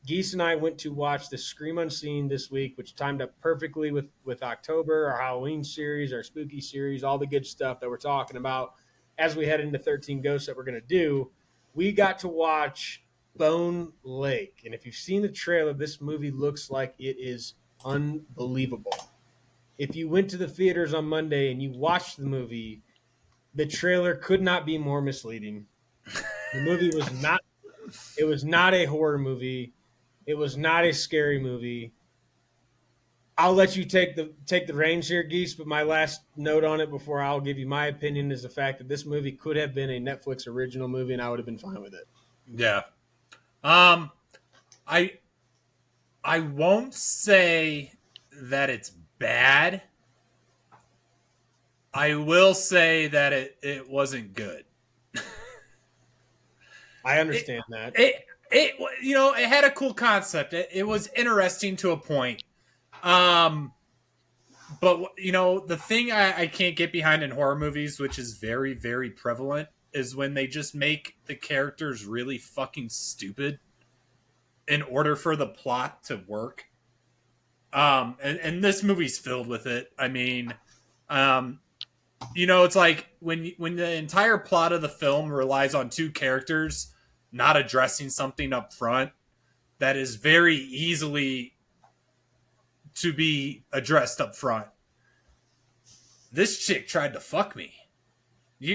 Geese and I went to watch the Scream Unseen this week, which timed up perfectly with October, our Halloween series, our spooky series, all the good stuff that we're talking about as we head into 13 Ghosts that we're going to do. We got to watch Bone Lake. And if you've seen the trailer, this movie looks like it is unbelievable. If you went to the theaters on Monday and you watched the movie, the trailer could not be more misleading. The movie was not It was not a horror movie. It was not a scary movie. I'll let you take the reins here, Geese, but my last note on it before I'll give you my opinion is the fact that this movie could have been a Netflix original movie and I would have been fine with it. Yeah. I won't say that it's bad. I will say that it wasn't good. I understand that. It had a cool concept. It was interesting to a point. But the thing I can't get behind in horror movies, which is very, very prevalent, is when they just make the characters really fucking stupid in order for the plot to work. And this movie's filled with it. I mean, it's like when the entire plot of the film relies on two characters not addressing something up front that is very easily to be addressed up front. This chick tried to fuck me.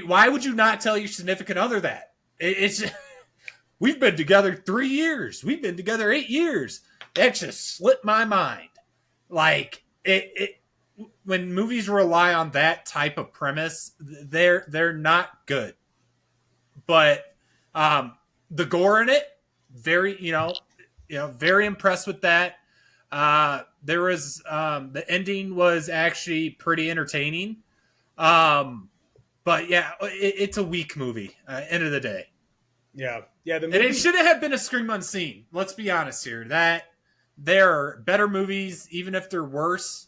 Why would you not tell your significant other that? It's we've been together 3 years. We've been together 8 years. That just slipped my mind. Like it when movies rely on that type of premise, they're not good. But the gore in it, very very impressed with that. There was the ending was actually pretty entertaining. But yeah, it's a weak movie. End of the day. Yeah. The movie, and it shouldn't have been a Scream Unseen. Let's be honest here. That there are better movies, even if they're worse,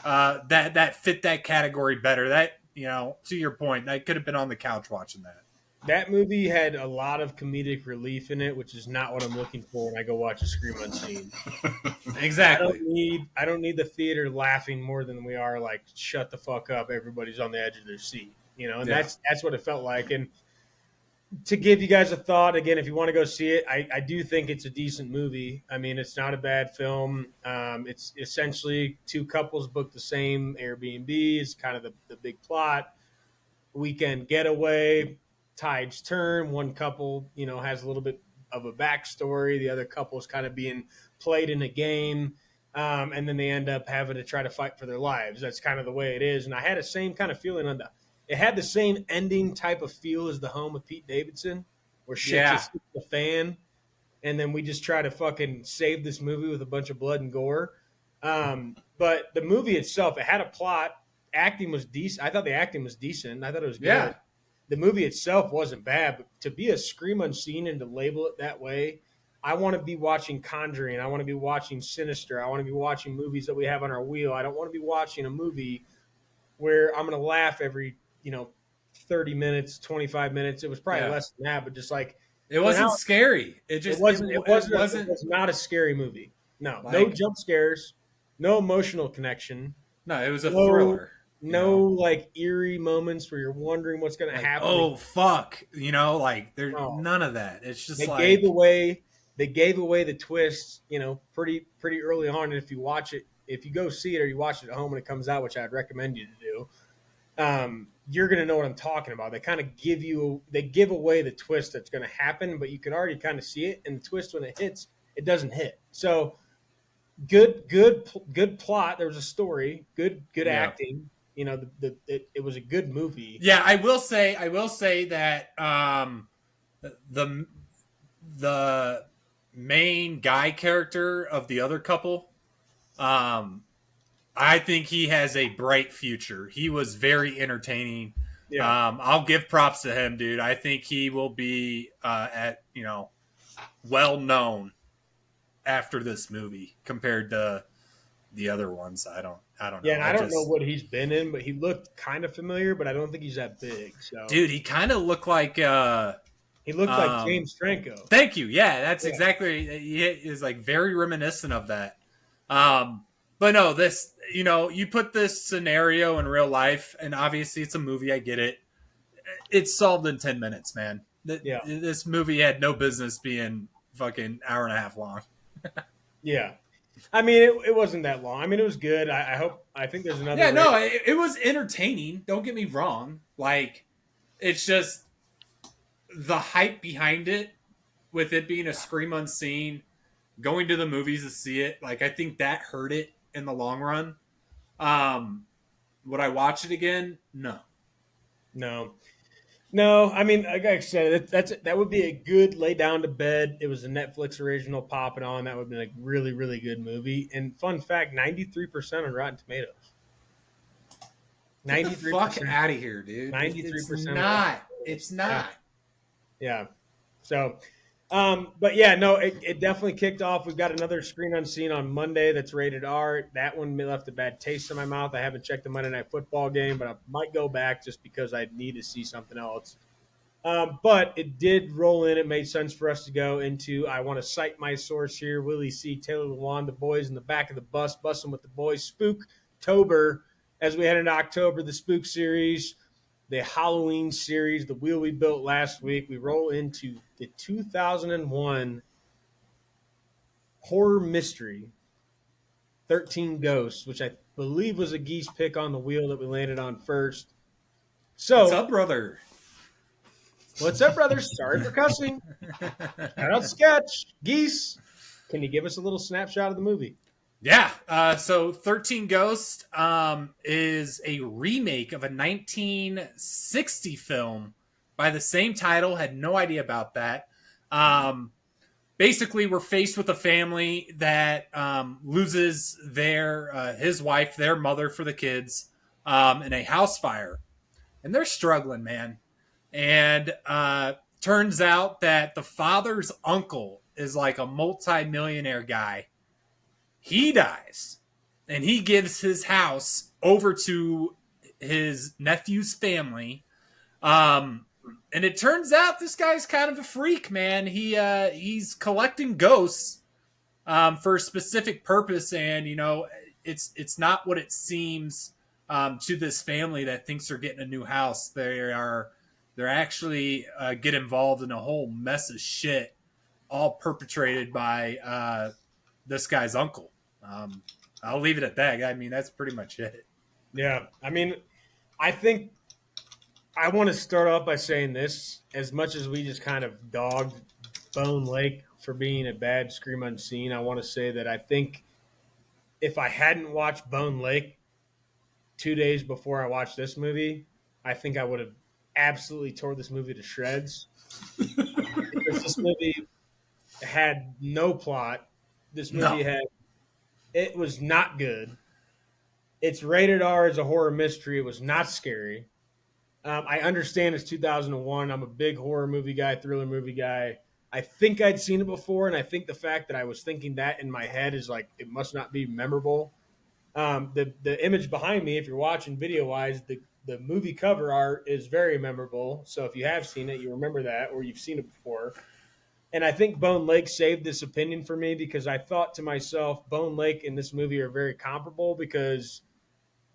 that fit that category better. That, to your point, that could have been on the couch watching that. That movie had a lot of comedic relief in it, which is not what I'm looking for when I go watch a Scream Unseen. Exactly. I don't need the theater laughing more than we are like, shut the fuck up, everybody's on the edge of their seat. And that's what it felt like. And to give you guys a thought, again, if you want to go see it, I do think it's a decent movie. I mean, it's not a bad film. It's essentially two couples book the same Airbnb is kind of the big plot. Weekend getaway, tides turn. One couple, has a little bit of a backstory. The other couple is kind of being played in a game. And then they end up having to try to fight for their lives. That's kind of the way it is. And I had the same kind of feeling it had the same ending type of feel as The Home with Pete Davidson, where shit just hits the fan, and then we just try to fucking save this movie with a bunch of blood and gore. But the movie itself, it had a plot. Acting was decent. I thought the acting was decent. I thought it was good. Yeah. The movie itself wasn't bad, but to be a Scream Unseen and to label it that way, I want to be watching Conjuring. I want to be watching Sinister. I want to be watching movies that we have on our wheel. I don't want to be watching a movie where I'm going to laugh every 30 minutes, 25 minutes. It was probably less than that, but just like it wasn't scary. It was not a scary movie. No, no jump scares, no emotional connection. No, it was a thriller. No, like eerie moments where you're wondering what's going to happen. Oh fuck! There's none of that. It's just they gave away the twist. Pretty early on. And if you watch it, if you go see it or you watch it at home when it comes out, which I'd recommend you to do, you're going to know what I'm talking about. They kind of give away the twist that's going to happen, but you can already kind of see it. And the twist, when it hits, it doesn't hit. So good plot. There was a story, good acting. It was a good movie. Yeah, I will say that the main guy character of the other couple, I think he has a bright future. He was very entertaining. Yeah. I'll give props to him, dude. I think he will be well known after this movie compared to the other ones. I don't know. Yeah, and I don't know what he's been in, but he looked kind of familiar, but I don't think he's that big. So, dude, he kind of looked like he looked like James Franco. Thank you. Yeah, that's exactly. He is like very reminiscent of that. But no, this, you put this scenario in real life, and obviously it's a movie. I get it. It's solved in 10 minutes, man. This movie had no business being fucking hour and a half long. Yeah. I mean, it wasn't that long. I mean, it was good. I think there's another. Yeah, no, it was entertaining. Don't get me wrong. Like, it's just the hype behind it, with it being a Scream Unseen, going to the movies to see it. Like, I think that hurt it in the long run. Would I watch it again? No. I mean, like I said, that would be a good lay down to bed. It was a Netflix original popping on. That would be a really, really good movie. And fun fact, 93% on Rotten Tomatoes. 93%. Get the fuck out of here, dude. 93%. It's not. Yeah. So, but yeah, no, it definitely kicked off. We've got another Screen Unseen on Monday that's rated R. That one left a bad taste in my mouth. I haven't checked the Monday Night Football game, but I might go back just because I need to see something else. But it did roll in. It made sense for us to go into. I want to cite my source here. Willie C. Taylor Lewan, the boys in the back of the bus, bussing with the boys. Spooktober, as we head into October, the Spook series, the Halloween series, the wheel we built last week. We roll into the 2001 horror mystery, 13 Ghosts, which I believe was a geese pick on the wheel that we landed on first. So, what's up, brother? What's up, brother? Sorry for cussing. Shout out Sketch. Geese, can you give us a little snapshot of the movie? Yeah. So 13 Ghosts is a remake of a 1960 film by the same title. Had no idea about that. Basically, we're faced with a family that loses his wife, their mother for the kids, in a house fire. And they're struggling, man. And turns out that the father's uncle is like a multi-millionaire guy. He dies, and he gives his house over to his nephew's family. And it turns out this guy's kind of a freak, man. He's collecting ghosts for a specific purpose, and it's not what it seems to this family that thinks they're getting a new house. They're actually get involved in a whole mess of shit, all perpetrated by this guy's uncle. I'll leave it at that. I mean, that's pretty much it. Yeah. I mean, I think I want to start off by saying this. As much as we just kind of dogged Bone Lake for being a bad Scream Unseen, I want to say that I think if I hadn't watched Bone Lake 2 days before I watched this movie, I think I would have absolutely tore this movie to shreds. Because this movie had no plot. This movie it was not good. It's rated R as a horror mystery. It was not scary. I understand it's 2001. I'm a big horror movie guy, thriller movie guy. I think I'd seen it before, and I think the fact that I was thinking that in my head is like, it must not be memorable. The image behind me, if you're watching video-wise, the movie cover art is very memorable. So if you have seen it, you remember that, or you've seen it before. And I think Bone Lake saved this opinion for me because I thought to myself, Bone Lake and this movie are very comparable because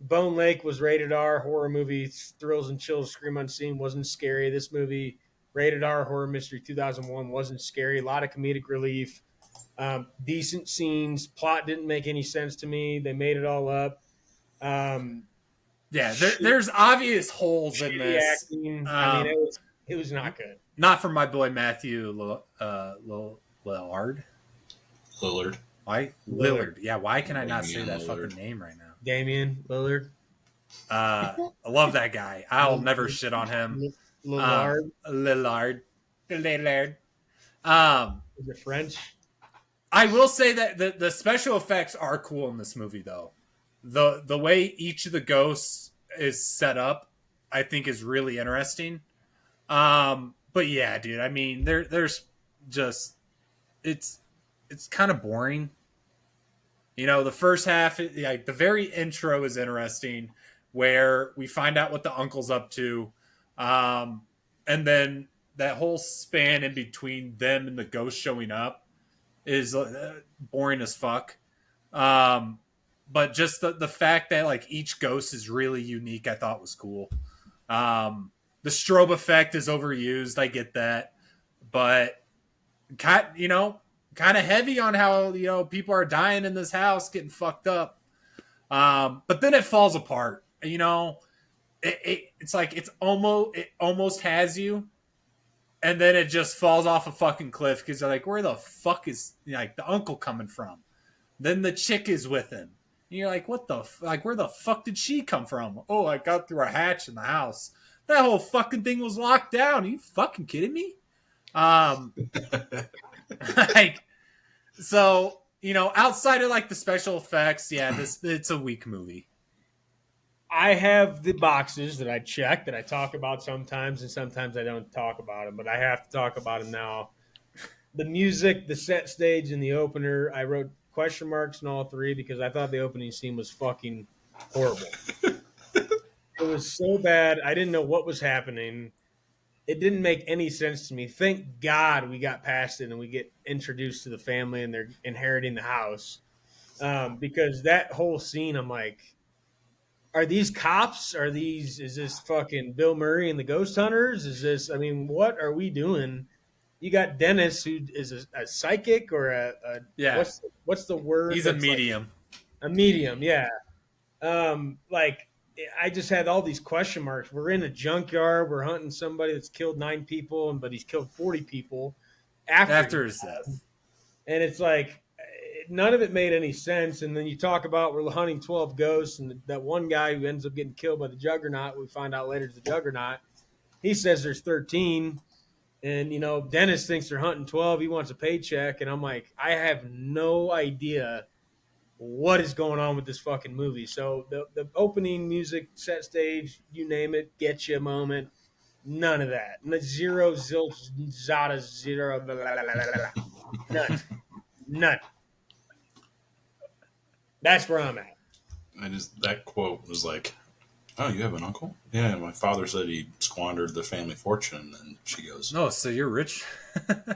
Bone Lake was rated R, horror movie, thrills and chills, Scream Unseen, wasn't scary. This movie, rated R, horror mystery, 2001, wasn't scary. A lot of comedic relief, decent scenes. Plot didn't make any sense to me. They made it all up. There's obvious holes in this. Acting. It was not good. Not from my boy Matthew Lillard. Why Lillard? Yeah, why can I not say that fucking name right now? Damian Lillard. I love that guy. I'll never shit on him. Lillard. Lillard. Is it French? I will say that the special effects are cool in this movie, though. The way each of the ghosts is set up, I think, is really interesting. But yeah, dude, I mean, there's just it's it's kind of boring. You know, the first half, like the very intro is interesting, where we find out what the uncle's up to, and then that whole span in between them and the ghost showing up is boring as fuck. Um, but just the fact that like each ghost is really unique, I thought was cool. The strobe effect is overused. I get that, but you know, kind of heavy on how, you know, people are dying in this house, getting fucked up. But then it falls apart. You know, it's like it almost has you, and then it just falls off a fucking cliff because they're like, where the fuck is like the uncle coming from? Then the chick is with him. And you're like, what the like? Where the fuck did she come from? Oh, I got through a hatch in the house. That whole fucking thing was locked down. Are you fucking kidding me? Like, so, you know, outside of like the special effects, yeah, it's a weak movie. I have the boxes that I check that I talk about sometimes, and sometimes I don't talk about them, but I have to talk about them now. The music, the set stage, and the opener, I wrote question marks in all three because I thought the opening scene was fucking horrible. It was so bad. I didn't know what was happening. It didn't make any sense to me. Thank God we got past it and we get introduced to the family and they're inheriting the house. Because that whole scene, I'm like, are these cops? Is this fucking Bill Murray and the Ghost Hunters? Is this, I mean, what are we doing? You got Dennis, who is a psychic or Yeah. What's the word? He's a medium. Like, a medium, yeah. Like, I just had all these question marks. We're in a junkyard. We're hunting somebody that's killed 9 people, but he's killed 40 people after his death. And it's like, none of it made any sense. And then you talk about we're hunting 12 ghosts, and that one guy who ends up getting killed by the Juggernaut, we find out later is the Juggernaut. He says there's 13. And, you know, Dennis thinks they're hunting 12. He wants a paycheck. And I'm like, I have no idea what is going on with this fucking movie. So the opening music, set stage, you name it, get you a moment. None of that. Zero, zilch, zada, zero, blah, blah, blah, blah, blah. None. That's where I'm at. That quote was like, oh, you have an uncle? Yeah, my father said he squandered the family fortune. And she goes, no, so you're rich?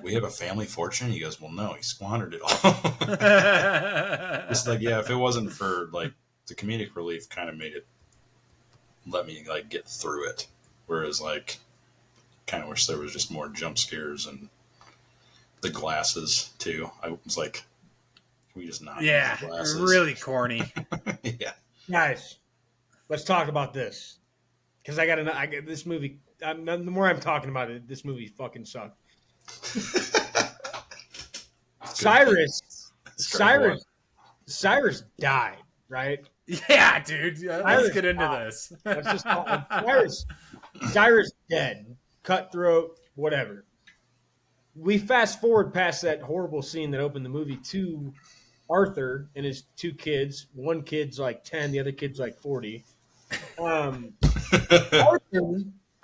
We have a family fortune? He goes, well, no, he squandered it all. It's like, yeah, if it wasn't for, like, the comedic relief kind of made it, let me, like, get through it. Whereas, like, kind of wish there was just more jump scares and the glasses, too. I was like, can we just not use the glasses? Really corny. Yeah. Guys, let's talk about this. Because I get this movie. The more I'm talking about it, this movie fucking sucked. Cyrus died, right? Yeah, dude. Let's get into this. Let's just call Cyrus dead, cutthroat, whatever. We fast forward past that horrible scene that opened the movie to Arthur and his 2 kids. One kid's like 10, the other kid's like 40.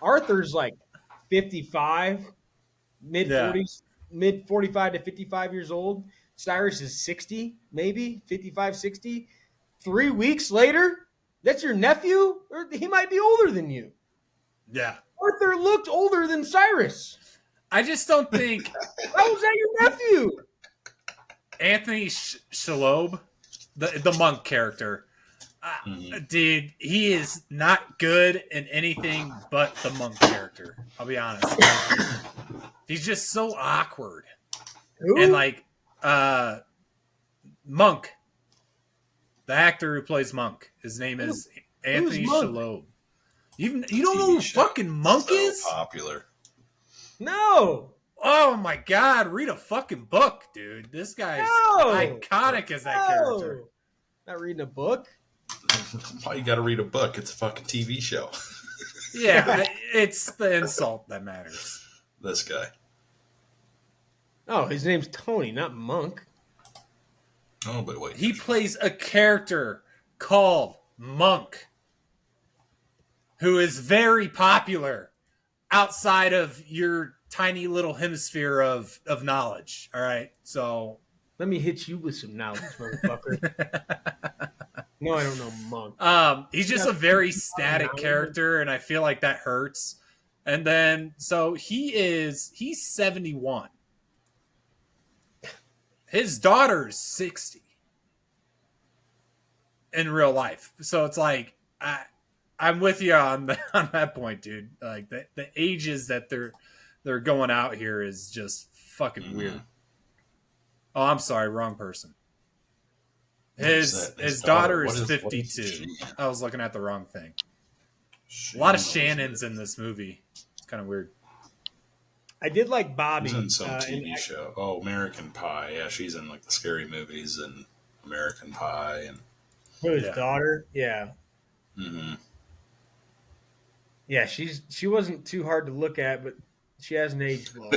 Arthur's like 55, mid 40s, mid 45 to 55 years old. Cyrus is 60, maybe 55, 60. 3 weeks later, that's your nephew? Or he might be older than you. Yeah. Arthur looked older than Cyrus. I just don't think. How was that your nephew? Anthony Shalob, the monk character. Dude, he is not good in anything but the monk character. I'll be honest. He's just so awkward. Who? And like Monk, the actor who plays Monk, his name is Anthony Shalob. You don't know who fucking Monk is? Popular. No. Oh my god, read a fucking book, dude. This guy's iconic as that character. Not reading a book. Why you gotta read a book? It's a fucking TV show. Yeah, it's the insult that matters. This guy. Oh, his name's Tony, not Monk. Oh, but wait. He plays a character called Monk, who is very popular outside of your tiny little hemisphere of knowledge. All right, so Let me hit you with some knowledge, motherfucker. No, I don't know Monk. He's just a very static character, and I feel like that hurts. And then, so he's 71. His daughter's 60 in real life. So it's like, I'm with you on that point, dude. Like the ages that they're going out here is just fucking weird. Oh, I'm sorry, wrong person. His daughter is 52. I was looking at the wrong thing. A lot of Shannons in this movie. It's kind of weird. I did like Bobby. She's in some TV show. Oh, American Pie. Yeah, she's in like the scary movies and American Pie and his daughter. Yeah. Mm-hmm. Yeah, she wasn't too hard to look at, but she hasn't aged well.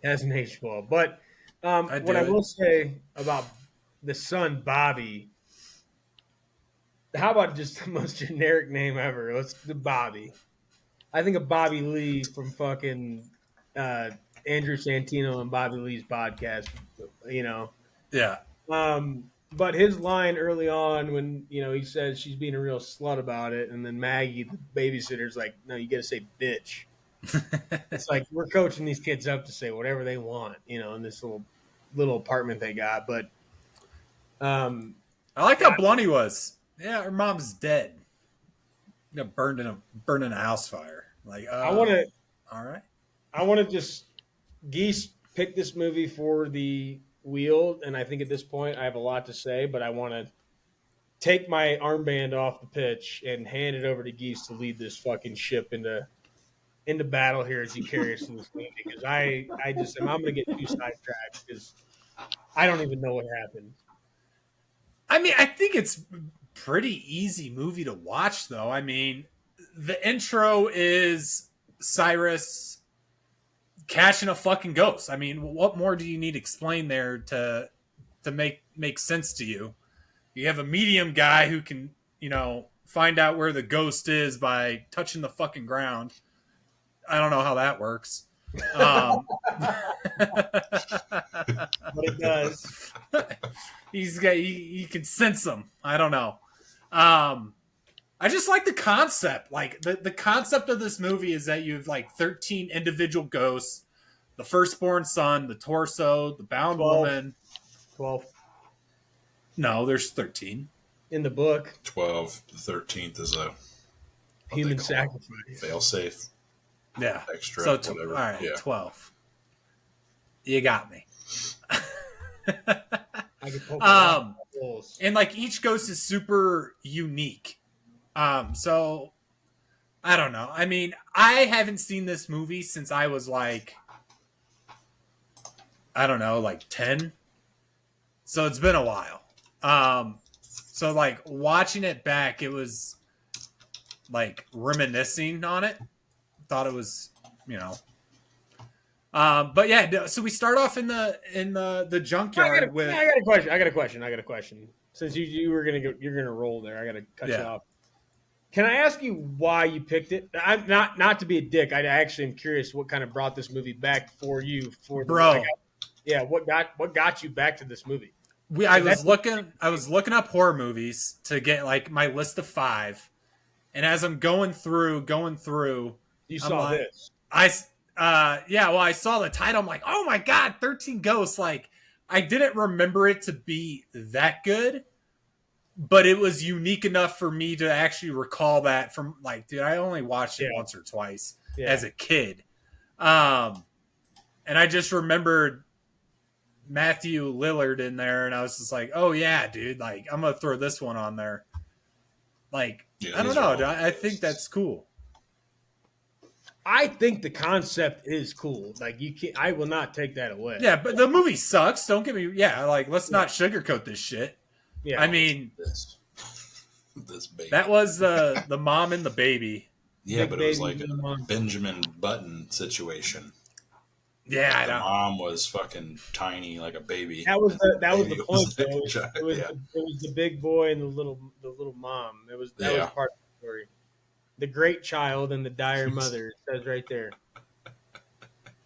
Hasn't aged well. But what I will say about the son, Bobby, how about just the most generic name ever? Let's do Bobby. I think of Bobby Lee from fucking Andrew Santino and Bobby Lee's podcast, you know. Yeah. But his line early on when, you know, he says she's being a real slut about it, and then Maggie, the babysitter's like, no, you got to say bitch. It's like we're coaching these kids up to say whatever they want, you know, in this little apartment they got. But I like how blunt he was. Yeah, her mom's dead. You know, burned in a house fire. Like, I want to. All right. I want to just Geese pick this movie for the wheel, and I think at this point I have a lot to say, but I want to take my armband off the pitch and hand it over to Geese to lead this fucking ship into battle here as he carries through this game, because I'm going to get too sidetracked because I don't even know what happened. I mean, I think it's pretty easy movie to watch, though. I mean, the intro is Cyrus catching a fucking ghost. I mean, what more do you need explained there to make sense to you? You have a medium guy who can, you know, find out where the ghost is by touching the fucking ground. I don't know how that works. But it does. He can sense them. I don't know. I just like the concept. Like the concept of this movie is that you have like 13 individual ghosts, the firstborn son, the torso, the bound 12. woman. 12. No, there's 13 in the book. 12. The 13th is a human sacrifice. Fail safe. Yeah. Extra. So whatever. All right. Yeah. 12. You got me. I could poke and like each ghost is super unique. So I don't know. I mean, I haven't seen this movie since I was like, I don't know, like 10. So it's been a while. So like watching it back, it was like reminiscing on it. Thought it was, you know. But yeah, so we start off in the junkyard I got a question. Since you're gonna roll there, I gotta cut you off. Can I ask you why you picked it? I'm not to be a dick. I actually am curious what kind of brought this movie back for you. Bro. What got you back to this movie? I was looking up horror movies to get like my list of 5, and as I'm going through, you saw this. I saw the title. I'm like, oh my god, 13 Ghosts. Like, I didn't remember it to be that good, but it was unique enough for me to actually recall that from like, dude, I only watched it once or twice as a kid. And I just remembered Matthew Lillard in there, and I was just like, oh yeah, dude, like I'm going to throw this one on there. Like, I don't know. I think that's cool. I think the concept is cool. Like I will not take that away. Yeah, but the movie sucks. Don't get me. Yeah, like let's not sugarcoat this shit. Yeah, I mean, this baby. That was the mom and the baby. Yeah, but it was like a Benjamin Button situation. Yeah, the mom was fucking tiny, like a baby. That was the point. It was the big boy and the little mom. That was part of the story. The great child and the dire mother, it says right there.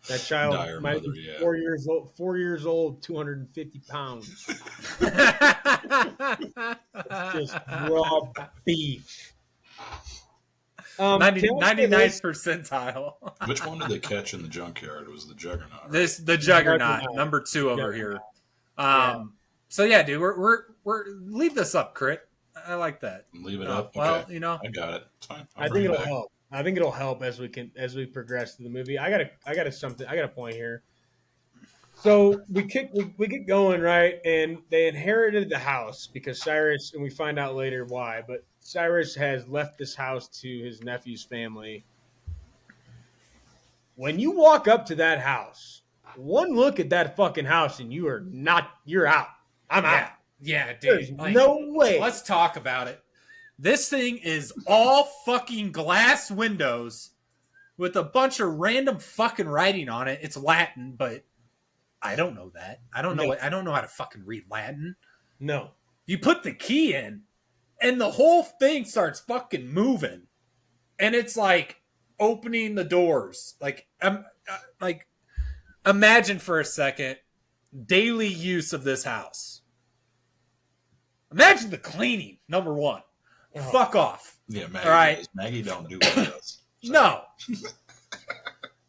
That child Dire might mother, be yeah. 4 years old. 4 years old, 250 pounds. Just raw beef. 99th percentile. Which one did they catch in the junkyard? It was the Juggernaut. Right? The Juggernaut, number 2 over here. So yeah, dude, we're leave this up, Crit. I like that. Leave it up. Well, okay. I got it. It's fine. I think it'll help. I think it'll help as we progress through the movie. I got a point here. So we get going, right, and they inherited the house because Cyrus, and we find out later why, but Cyrus has left this house to his nephew's family. When you walk up to that house, one look at that fucking house and you're out. I'm out. Yeah, dude. There's no way. Let's talk about it. This thing is all fucking glass windows with a bunch of random fucking writing on it. It's Latin, but I don't know that. I don't know how to fucking read Latin. No. You put the key in and the whole thing starts fucking moving. And it's like opening the doors. Like imagine for a second daily use of this house. Imagine the cleaning, number 1. Oh. Fuck off. Yeah, Maggie. All right. Maggie don't do what it does. No.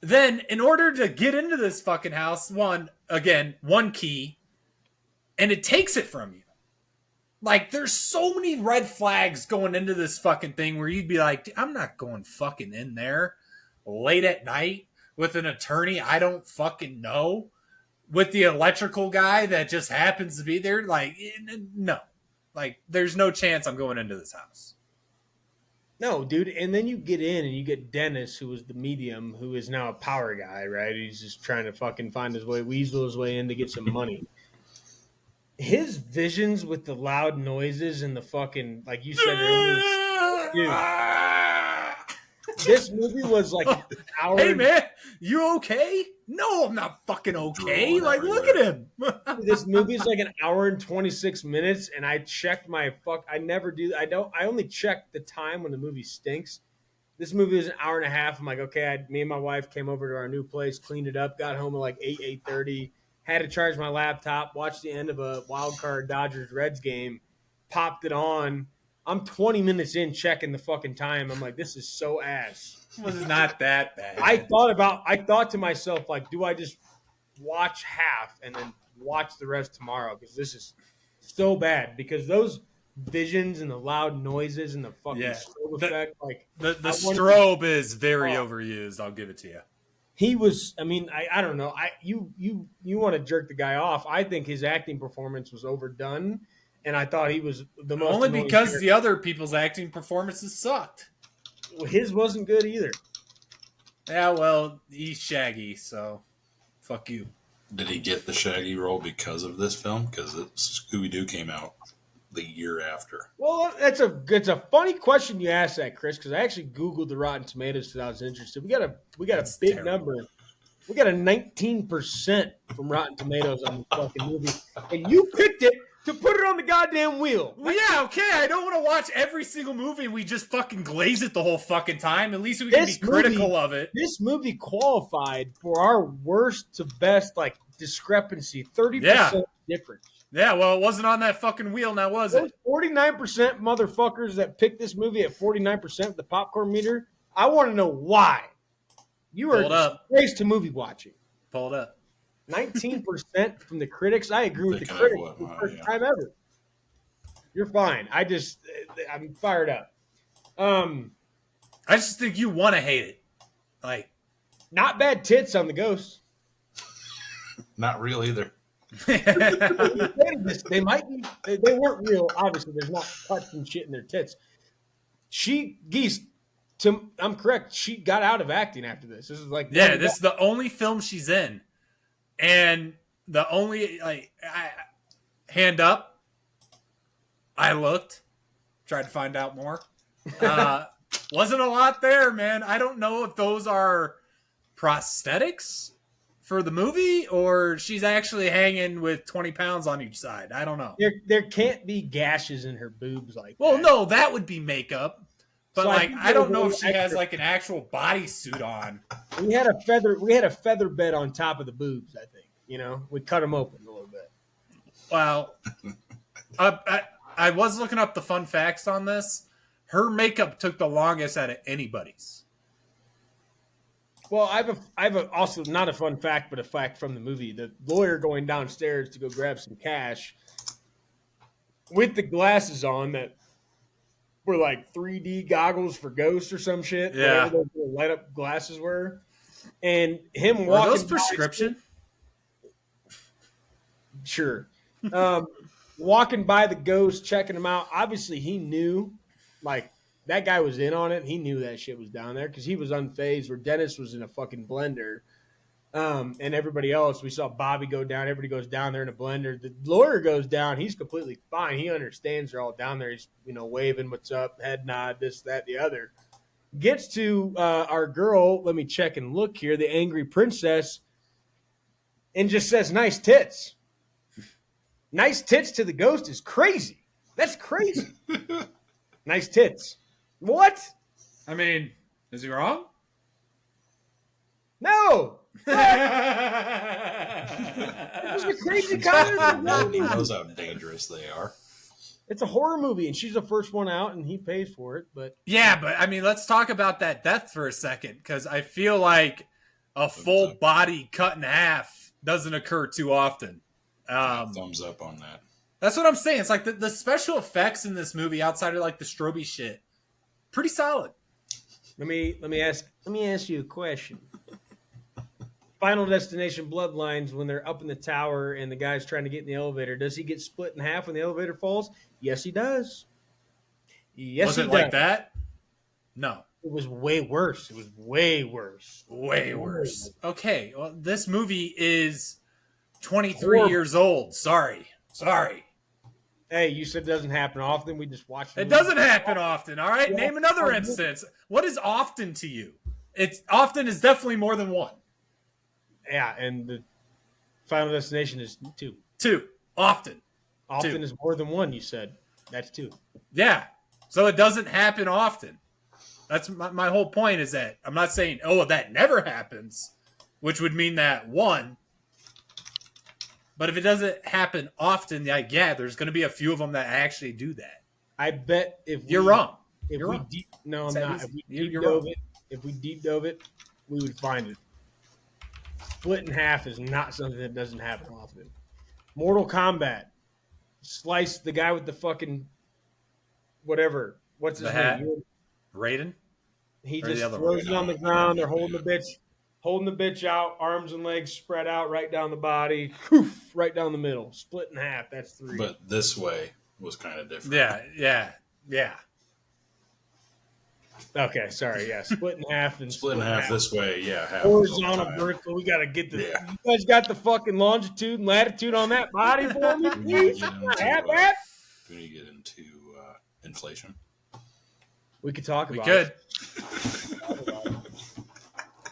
Then, in order to get into this fucking house, one key, and it takes it from you. Like, there's so many red flags going into this fucking thing where you'd be like, I'm not going fucking in there late at night with an attorney I don't fucking know, with the electrical guy that just happens to be there. Like, no. Like, there's no chance I'm going into this house. No, dude. And then you get in and you get Dennis, who was the medium, who is now a power guy, right? He's just trying to fucking find his way, weasel his way in to get some money. His visions with the loud noises and the fucking, like you said earlier, dude. This movie was like an hour. Hey, man, you okay? No, I'm not fucking okay. Like, look at him. This movie's like an hour and 26 minutes, and I checked I never do. I only check the time when the movie stinks. This movie is an hour and a half. I'm like, okay, me and my wife came over to our new place, cleaned it up, got home at like 8:30, had to charge my laptop, watched the end of a wild card Dodgers-Reds game, popped it on. I'm 20 minutes in checking the fucking time. I'm like, this is so ass. It was not that bad. I thought to myself, like, do I just watch half and then watch the rest tomorrow? Because this is so bad. Because those visions and the loud noises and the fucking strobe effect, like the strobe is very overused. I'll give it to you. He was. I mean, I don't know. You want to jerk the guy off? I think his acting performance was overdone. And I thought he was the most. Only because character. The other people's acting performances sucked. Well, his wasn't good either. Yeah, well, he's Shaggy, so fuck you. Did he get the Shaggy role because of this film? Because Scooby-Doo came out the year after. Well, it's a funny question you asked that, Chris, because I actually Googled the Rotten Tomatoes because I was interested. We got a big terrible number. We got a 19% from Rotten Tomatoes on the fucking movie, and you picked it to put it on the goddamn wheel. Well, yeah, okay. I don't want to watch every single movie. We just fucking glaze it the whole fucking time. At least we can be critical of it. This movie qualified for our worst to best, like, discrepancy. 30% difference. Yeah, well, it wasn't on that fucking wheel now, was it? 49% motherfuckers that picked this movie at 49% of the popcorn meter. I want to know why. You are a disgrace to movie watching. Pull it up. 19% from the critics. I agree with the critics for the first time ever. You're fine. I'm fired up. I just think you want to hate it. Like, not bad tits on the Ghosts. Not real either. They might be. They weren't real. Obviously, there's not cuts and shit in their tits. I'm correct. She got out of acting after this. This is like this is the only film she's in. And the only, hand up, I looked, tried to find out more. Wasn't a lot there, man. I don't know if those are prosthetics for the movie or she's actually hanging with 20 pounds on each side. I don't know. There can't be gashes in her boobs like that. Well, no, that would be makeup. But So like, I don't know if she has extra- like an actual bodysuit on. We had a feather bed on top of the boobs. I think we cut them open a little bit. Well, I was looking up the fun facts on this. Her makeup took the longest out of anybody's. Well, I have also not a fun fact, but a fact from the movie. The lawyer going downstairs to go grab some cash with the glasses on that were like 3D goggles for ghosts or some shit. Yeah. Whatever those light up glasses were. And him Are walking. those prescription? Sure. Walking by the ghost, checking him out. Obviously, he knew, like, that guy was in on it. He knew that shit was down there because he was unfazed, where Dennis was in a fucking blender. And everybody else, we saw Bobby go down. Everybody goes down there in a blender. The lawyer goes down. He's completely fine. He understands they're all down there. He's, waving, what's up, head nod, this, that, the other. Gets to our girl, let me check and look here, the angry princess, and just says, nice tits. Nice tits to the ghost is crazy. That's crazy. Nice tits. What? I mean, is he wrong? No. It was a crazy comment. Nobody knows how dangerous they are. It's a horror movie, and she's the first one out, and he pays for it. But yeah, but I mean, let's talk about that death for a second, because I feel like a full body cut in half doesn't occur too often. Thumbs up on that. That's what I'm saying. It's like the special effects in this movie, outside of like the strobe shit, pretty solid. Let me ask you a question. Final Destination Bloodlines, when they're up in the tower and the guy's trying to get in the elevator, does he get split in half when the elevator falls? Yes, he does. Yes, was he it does. like that? No. It was way worse. It was way worse. Way worse. Okay, well, this movie is 23 years old. Sorry. Hey, you said it doesn't happen often. We just watched it. Doesn't happen often, all right? Name another instance. What is often to you? It's often is definitely more than one. Yeah, and the Final Destination is 2. 2. Often. Often 2. is more than 1, you said. That's 2. Yeah. So it doesn't happen often. That's my whole point, is that I'm not saying, that never happens, which would mean that 1. But if it doesn't happen often, there's going to be a few of them that actually do that. I bet you're wrong. You're wrong. No, I'm not. If we deep dove it, we would find it. Split in half is not something that doesn't happen often. Mortal Kombat. Slice the guy with the fucking whatever. What's his name? Raiden? He just throws it on the ground. They're holding the bitch out, arms and legs spread out right down the body, poof, right down the middle. Split in half. That's 3. But this way was kind of different. Yeah. Okay, sorry. Yeah, split in half and split in half this way. Yeah, horizontal, vertical. We got to get the. Yeah. You guys got the fucking longitude and latitude on that body for me, please. Have that. When you get into inflation, we could talk about. We could.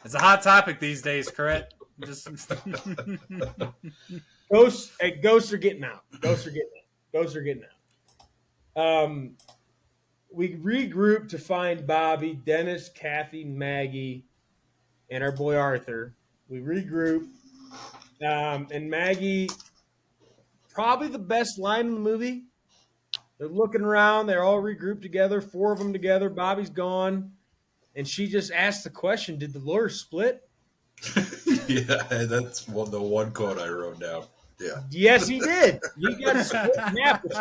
It's a hot topic these days, correct? Just Ghosts are getting out. We regrouped to find Bobby, Dennis, Kathy, Maggie, and our boy Arthur. We regrouped. And Maggie, probably the best line in the movie. They're looking around. They're all regrouped together, 4 of them together. Bobby's gone. And she just asked the question, did the lawyer split? Yeah, that's the one quote I wrote down. Yeah. Yes, he did. He got split in half, which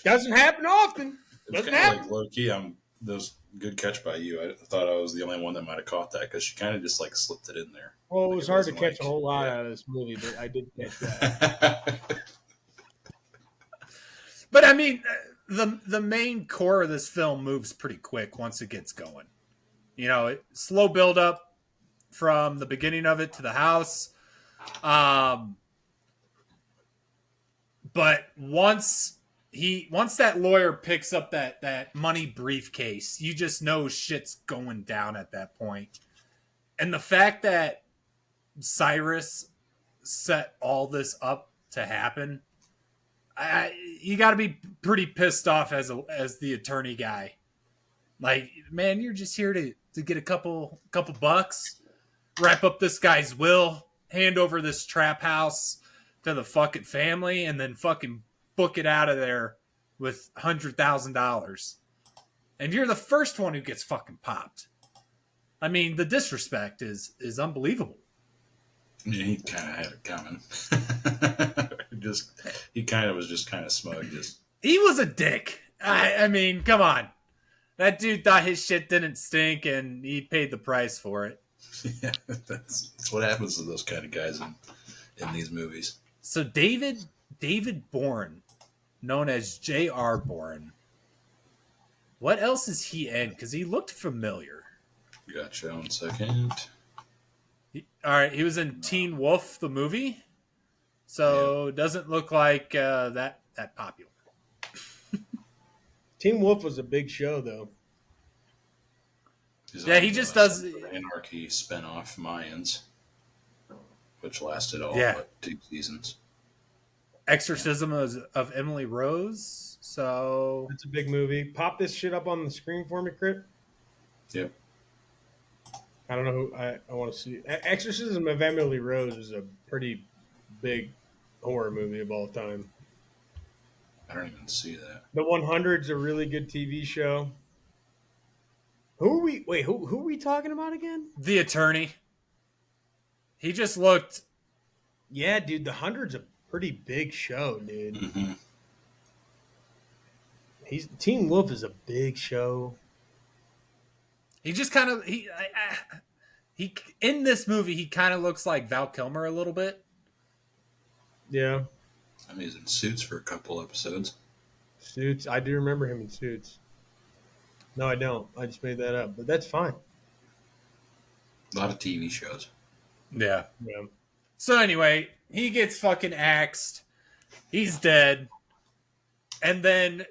doesn't happen often. Doesn't happen. Like low-key, that was a good catch by you. I thought I was the only one that might have caught that, because she kind of just slipped it in there. Well, it was hard to catch a whole lot out of this movie, but I did catch that. But I mean, the main core of this film moves pretty quick once it gets going. Slow build up from the beginning of it to the house. But once that lawyer picks up that money briefcase, you just know shit's going down at that point. And the fact that Cyrus set all this up to happen, you got to be pretty pissed off as the attorney guy. Like, man, you're just here to get a couple bucks, wrap up this guy's will, hand over this trap house to the fucking family, and then fucking book it out of there with $100,000. And you're the first one who gets fucking popped. I mean, the disrespect is unbelievable. Yeah, he kind of had it coming. He kind of was just kind of smug. He was a dick. I mean, come on. That dude thought his shit didn't stink, and he paid the price for it. Yeah, that's what happens to those kind of guys in these movies. So David Bourne, known as J.R. Bourne, what else is he in? Because he looked familiar. Gotcha. 1 second. All right, he was in Teen Wolf, the movie. So doesn't look like that popular. Teen Wolf was a big show, though. He just does Anarchy spinoff Mayans, which lasted all but 2 seasons. Exorcism of Emily Rose. So it's a big movie. Pop this shit up on the screen for me, Crit. Yep. I don't know who I want to see. Exorcism of Emily Rose is a pretty big horror movie of all time. I don't even see that. The 100's a really good TV show. Who are we talking about again? The Attorney. He just looked. Yeah, dude, the 100's a pretty big show, dude. Mm-hmm. Teen Wolf is a big show. He just kind of he in this movie he kind of looks like Val Kilmer a little bit. Yeah. I mean, he's in Suits for a couple episodes. Suits. I do remember him in Suits. No, I don't. I just made that up, but that's fine. A lot of TV shows. Yeah. Yeah. So anyway, he gets fucking axed. He's dead. And then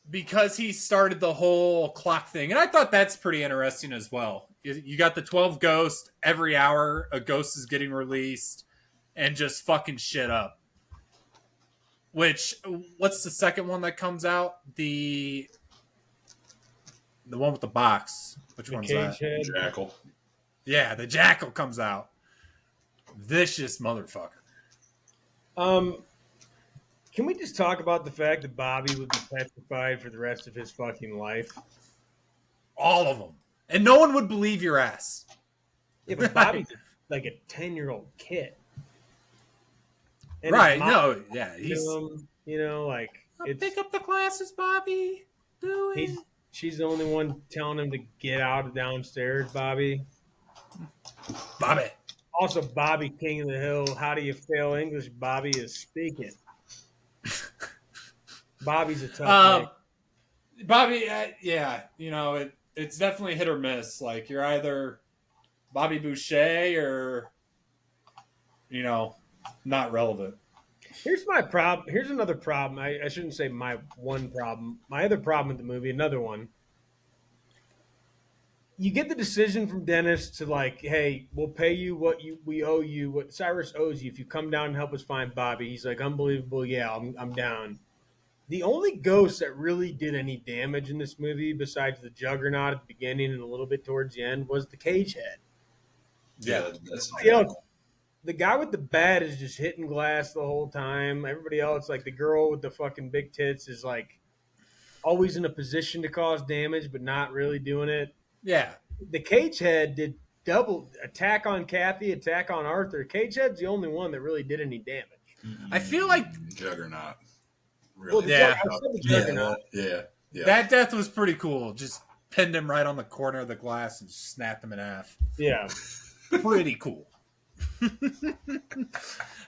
because he started the whole clock thing, and I thought that's pretty interesting as well. You got the 12 ghosts. Every hour, a ghost is getting released and just fucking shit up. Which, what's the second one that comes out? The one with the box. Which one's that? Head. Jackal. Yeah, the Jackal comes out. Vicious motherfucker. Can we just talk about the fact that Bobby would be petrified for the rest of his fucking life? All of them. And no one would believe your ass. Yeah, but Bobby's like a 10-year-old kid. And right, mom, no, yeah. He's, like... pick up the glasses, Bobby. Do it. She's the only one telling him to get out of downstairs, Bobby. Bobby. Also, Bobby King of the Hill. How do you fail English? Bobby is speaking. Bobby's a tough guy. Bobby, it's definitely hit or miss. Like, you're either Bobby Boucher or, not relevant. Here's my problem. Here's another problem. I shouldn't say my one problem. My other problem with the movie, another one. You get the decision from Dennis to like, hey, we'll pay you what we owe you, what Cyrus owes you if you come down and help us find Bobby. He's like, unbelievable. Yeah, I'm down. The only ghost that really did any damage in this movie, besides the Juggernaut at the beginning and a little bit towards the end, was the cage head. Yeah, that's the guy with the bat is just hitting glass the whole time. Everybody else, like the girl with the fucking big tits, is like always in a position to cause damage, but not really doing it. Yeah. The cage head did double attack on Kathy, attack on Arthur. Cage head's the only one that really did any damage. I feel like Juggernaut. Really? Yeah. That death was pretty cool. Just pinned him right on the corner of the glass and snapped him in half. Yeah. Pretty cool.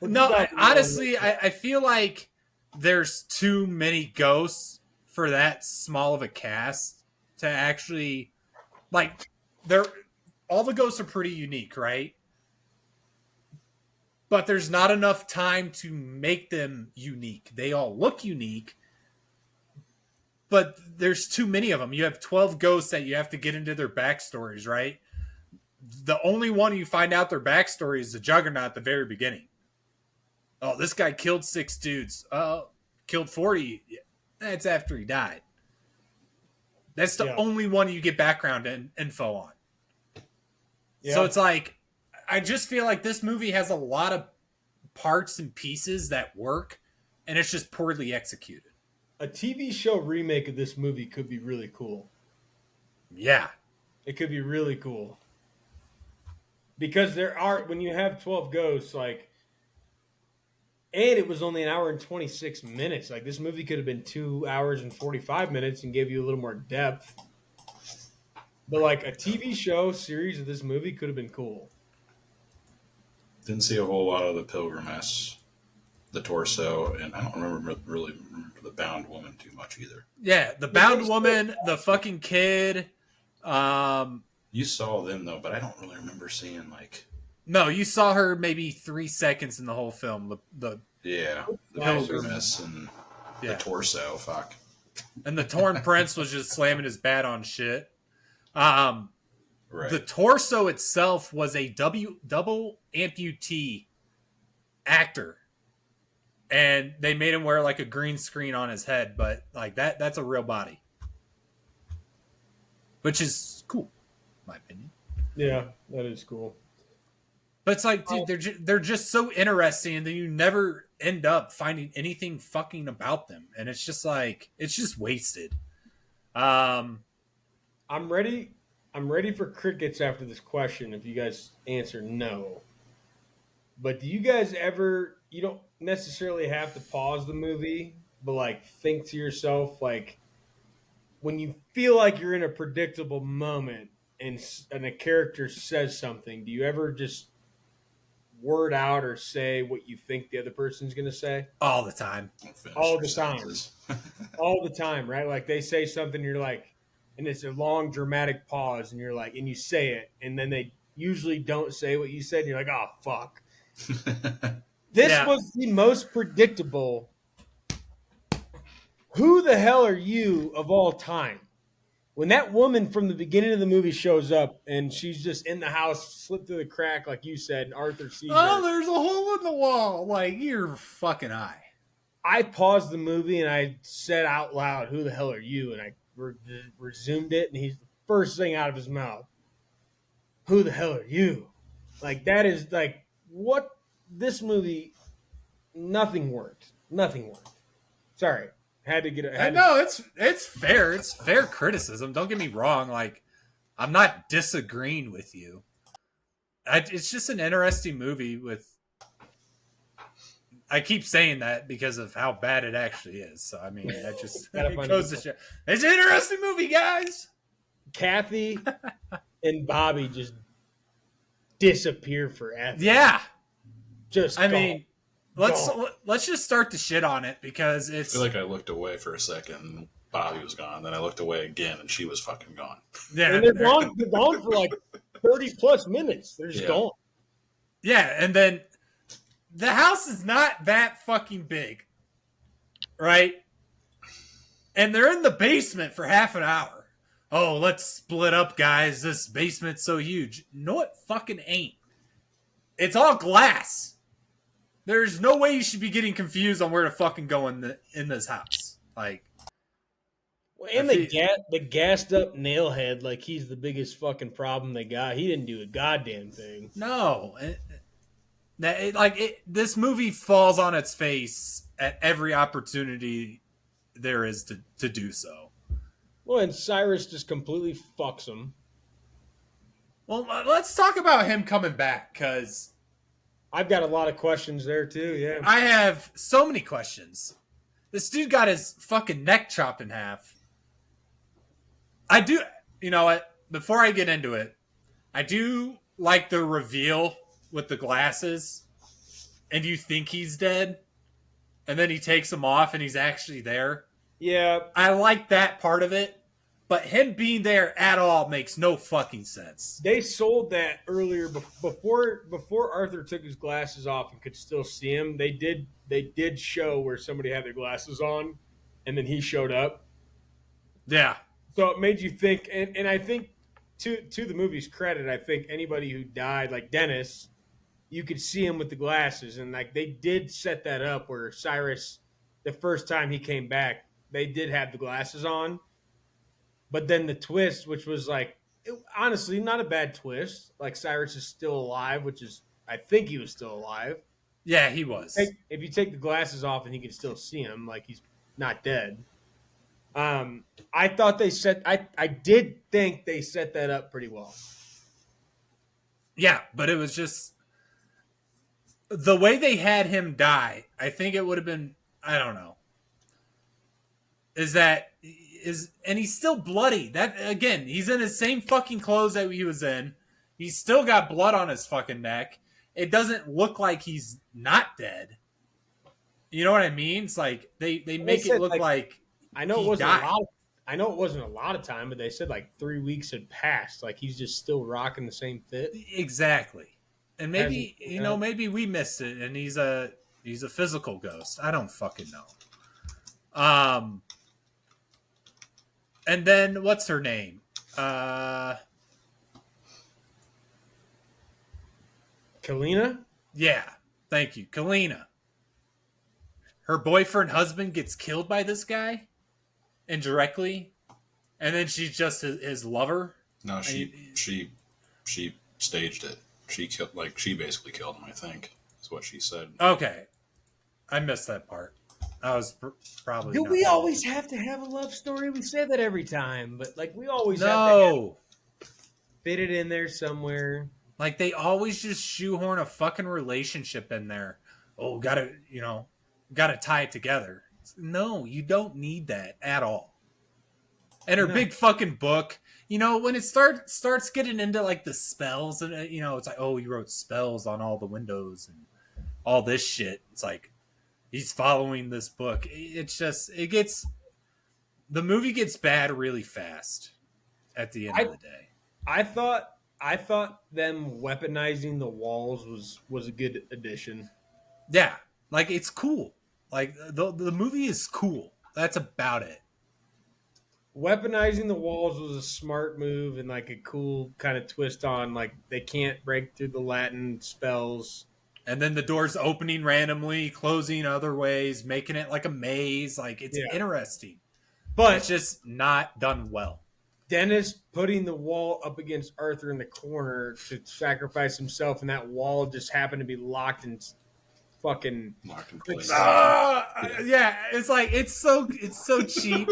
No, honestly, I feel like there's too many ghosts for that small of a cast to actually, like, all the ghosts are pretty unique, right? But there's not enough time to make them unique. They all look unique, but there's too many of them. You have 12 ghosts that you have to get into their backstories, right? The only one you find out their backstory is the Juggernaut at the very beginning. Oh, this guy killed 6 dudes. Killed 40. That's after he died. That's the only one you get background info on. Yeah. So it's like, I just feel like this movie has a lot of parts and pieces that work, and it's just poorly executed. A TV show remake of this movie could be really cool. Yeah. It could be really cool. Because when you have 12 Ghosts, like, and it was only an hour and 26 minutes. Like, this movie could have been 2 hours and 45 minutes and gave you a little more depth. But, like, a TV show series of this movie could have been cool. Didn't see a whole lot of the Pilgrimess, the torso, and I don't really remember the bound woman too much either. Yeah, the bound woman, the fucking kid. You saw them though, but I don't really remember seeing like. No, you saw her maybe 3 seconds in the whole film. The Pilgrimess and the torso. Fuck. And the Torn Prince was just slamming his bat on shit. Right. The torso itself was a double amputee actor. And they made him wear like a green screen on his head, but like that's a real body. Which is cool, in my opinion. Yeah, that is cool. But it's like, dude, they're just so interesting, and then you never end up finding anything fucking about them. And it's just like, it's just wasted. I'm ready for crickets after this question if you guys answer no. But do you guys ever, you don't necessarily have to pause the movie, but like think to yourself, like when you feel like you're in a predictable moment and a character says something, do you ever just word out or say what you think the other person's going to say? All the time. All the time. All the time, right? Like they say something, you're like, and it's a long dramatic pause, and you're like, and you say it, and then they usually don't say what you said, and you're like, oh, fuck. This was the most predictable. Who the hell are you of all time? When that woman from the beginning of the movie shows up and she's just in the house, slipped through the crack, like you said, and Arthur sees her. There's a hole in the wall. Like, your fucking eye. I paused the movie and I said out loud, who the hell are you? And I resumed it, and he's the first thing out of his mouth. Who the hell are you? Like, that is like, what? This movie, nothing worked. Nothing worked. Sorry. Had to get it. No, it's fair. It's fair criticism. Don't get me wrong. Like, I'm not disagreeing with you. It's just an interesting movie with. I keep saying that because of how bad it actually is. So I mean, that just it goes to show. It's an interesting movie, guys. Kathy and Bobby just disappear forever. Yeah, just. I mean. Let's just start to shit on it because it's. I feel like I looked away for a second and Bobby was gone. Then I looked away again and she was fucking gone. Yeah, and they're gone for like 30 plus minutes. They're just gone. Yeah, and then the house is not that fucking big, right? And they're in the basement for half an hour. Oh, let's split up, guys. This basement's so huge. No, it fucking ain't. It's all glass. There's no way you should be getting confused on where to fucking go in this house. Like, and the gassed up nailhead, like he's the biggest fucking problem they got. He didn't do a goddamn thing. No, this movie falls on its face at every opportunity there is to do so. Well, and Cyrus just completely fucks him. Well, let's talk about him coming back because. I've got a lot of questions there, too, yeah. I have so many questions. This dude got his fucking neck chopped in half. I do, you know what? Before I get into it, I do like the reveal with the glasses, and you think he's dead, and then he takes them off, and he's actually there. Yeah. I like that part of it. But him being there at all makes no fucking sense. They sold that earlier before Arthur took his glasses off and could still see him. They did show where somebody had their glasses on, and then he showed up. Yeah. So it made you think, and I think to the movie's credit, I think anybody who died, like Dennis, you could see him with the glasses, and like they did set that up where Cyrus, the first time he came back, they did have the glasses on. But then the twist, which was like, honestly, not a bad twist. Like Cyrus is still alive, which is, I think he was still alive. Yeah, he was. If you take the glasses off and you can still see him, like he's not dead. I thought I did think they set that up pretty well. Yeah, but it was just the way they had him die. I think it would have been, I don't know. And he's still bloody. That again, he's in his same fucking clothes that he was in. He's still got blood on his fucking neck. It doesn't look like he's not dead. You know what I mean? It's like they make it look like I know he it wasn't died. a lot. I know it wasn't a lot of time, but they said like 3 weeks had passed. Like he's just still rocking the same fit. Exactly. And maybe maybe we missed it, and he's a physical ghost. I don't fucking know. And then what's her name? Kalina? Yeah, thank you, Kalina. Her boyfriend husband gets killed by this guy indirectly, and then she's just his lover. No, she staged it. She basically killed him, I think, is what she said. Okay, I missed that part. I was probably. Do we always have to have a love story? We say that every time, but like we always have no. to fit it in there somewhere. Like they always just shoehorn a fucking relationship in there. Oh, gotta tie it together. No, you don't need that at all. And her big fucking book, when it starts getting into like the spells, and it's like, oh, he wrote spells on all the windows and all this shit. It's like he's following this book. It's just the movie gets bad really fast at the end of the day. I thought them weaponizing the walls was a good addition. Yeah, like it's cool. Like the movie is cool. That's about it. Weaponizing the walls was a smart move and like a cool kind of twist on like they can't break through the Latin spells. And then the doors opening randomly, closing other ways, making it like a maze. Like it's interesting, but it's just not done well. Dennis putting the wall up against Arthur in the corner to sacrifice himself, and that wall just happened to be locked in fucking locked in place. Yeah, it's like it's so cheap.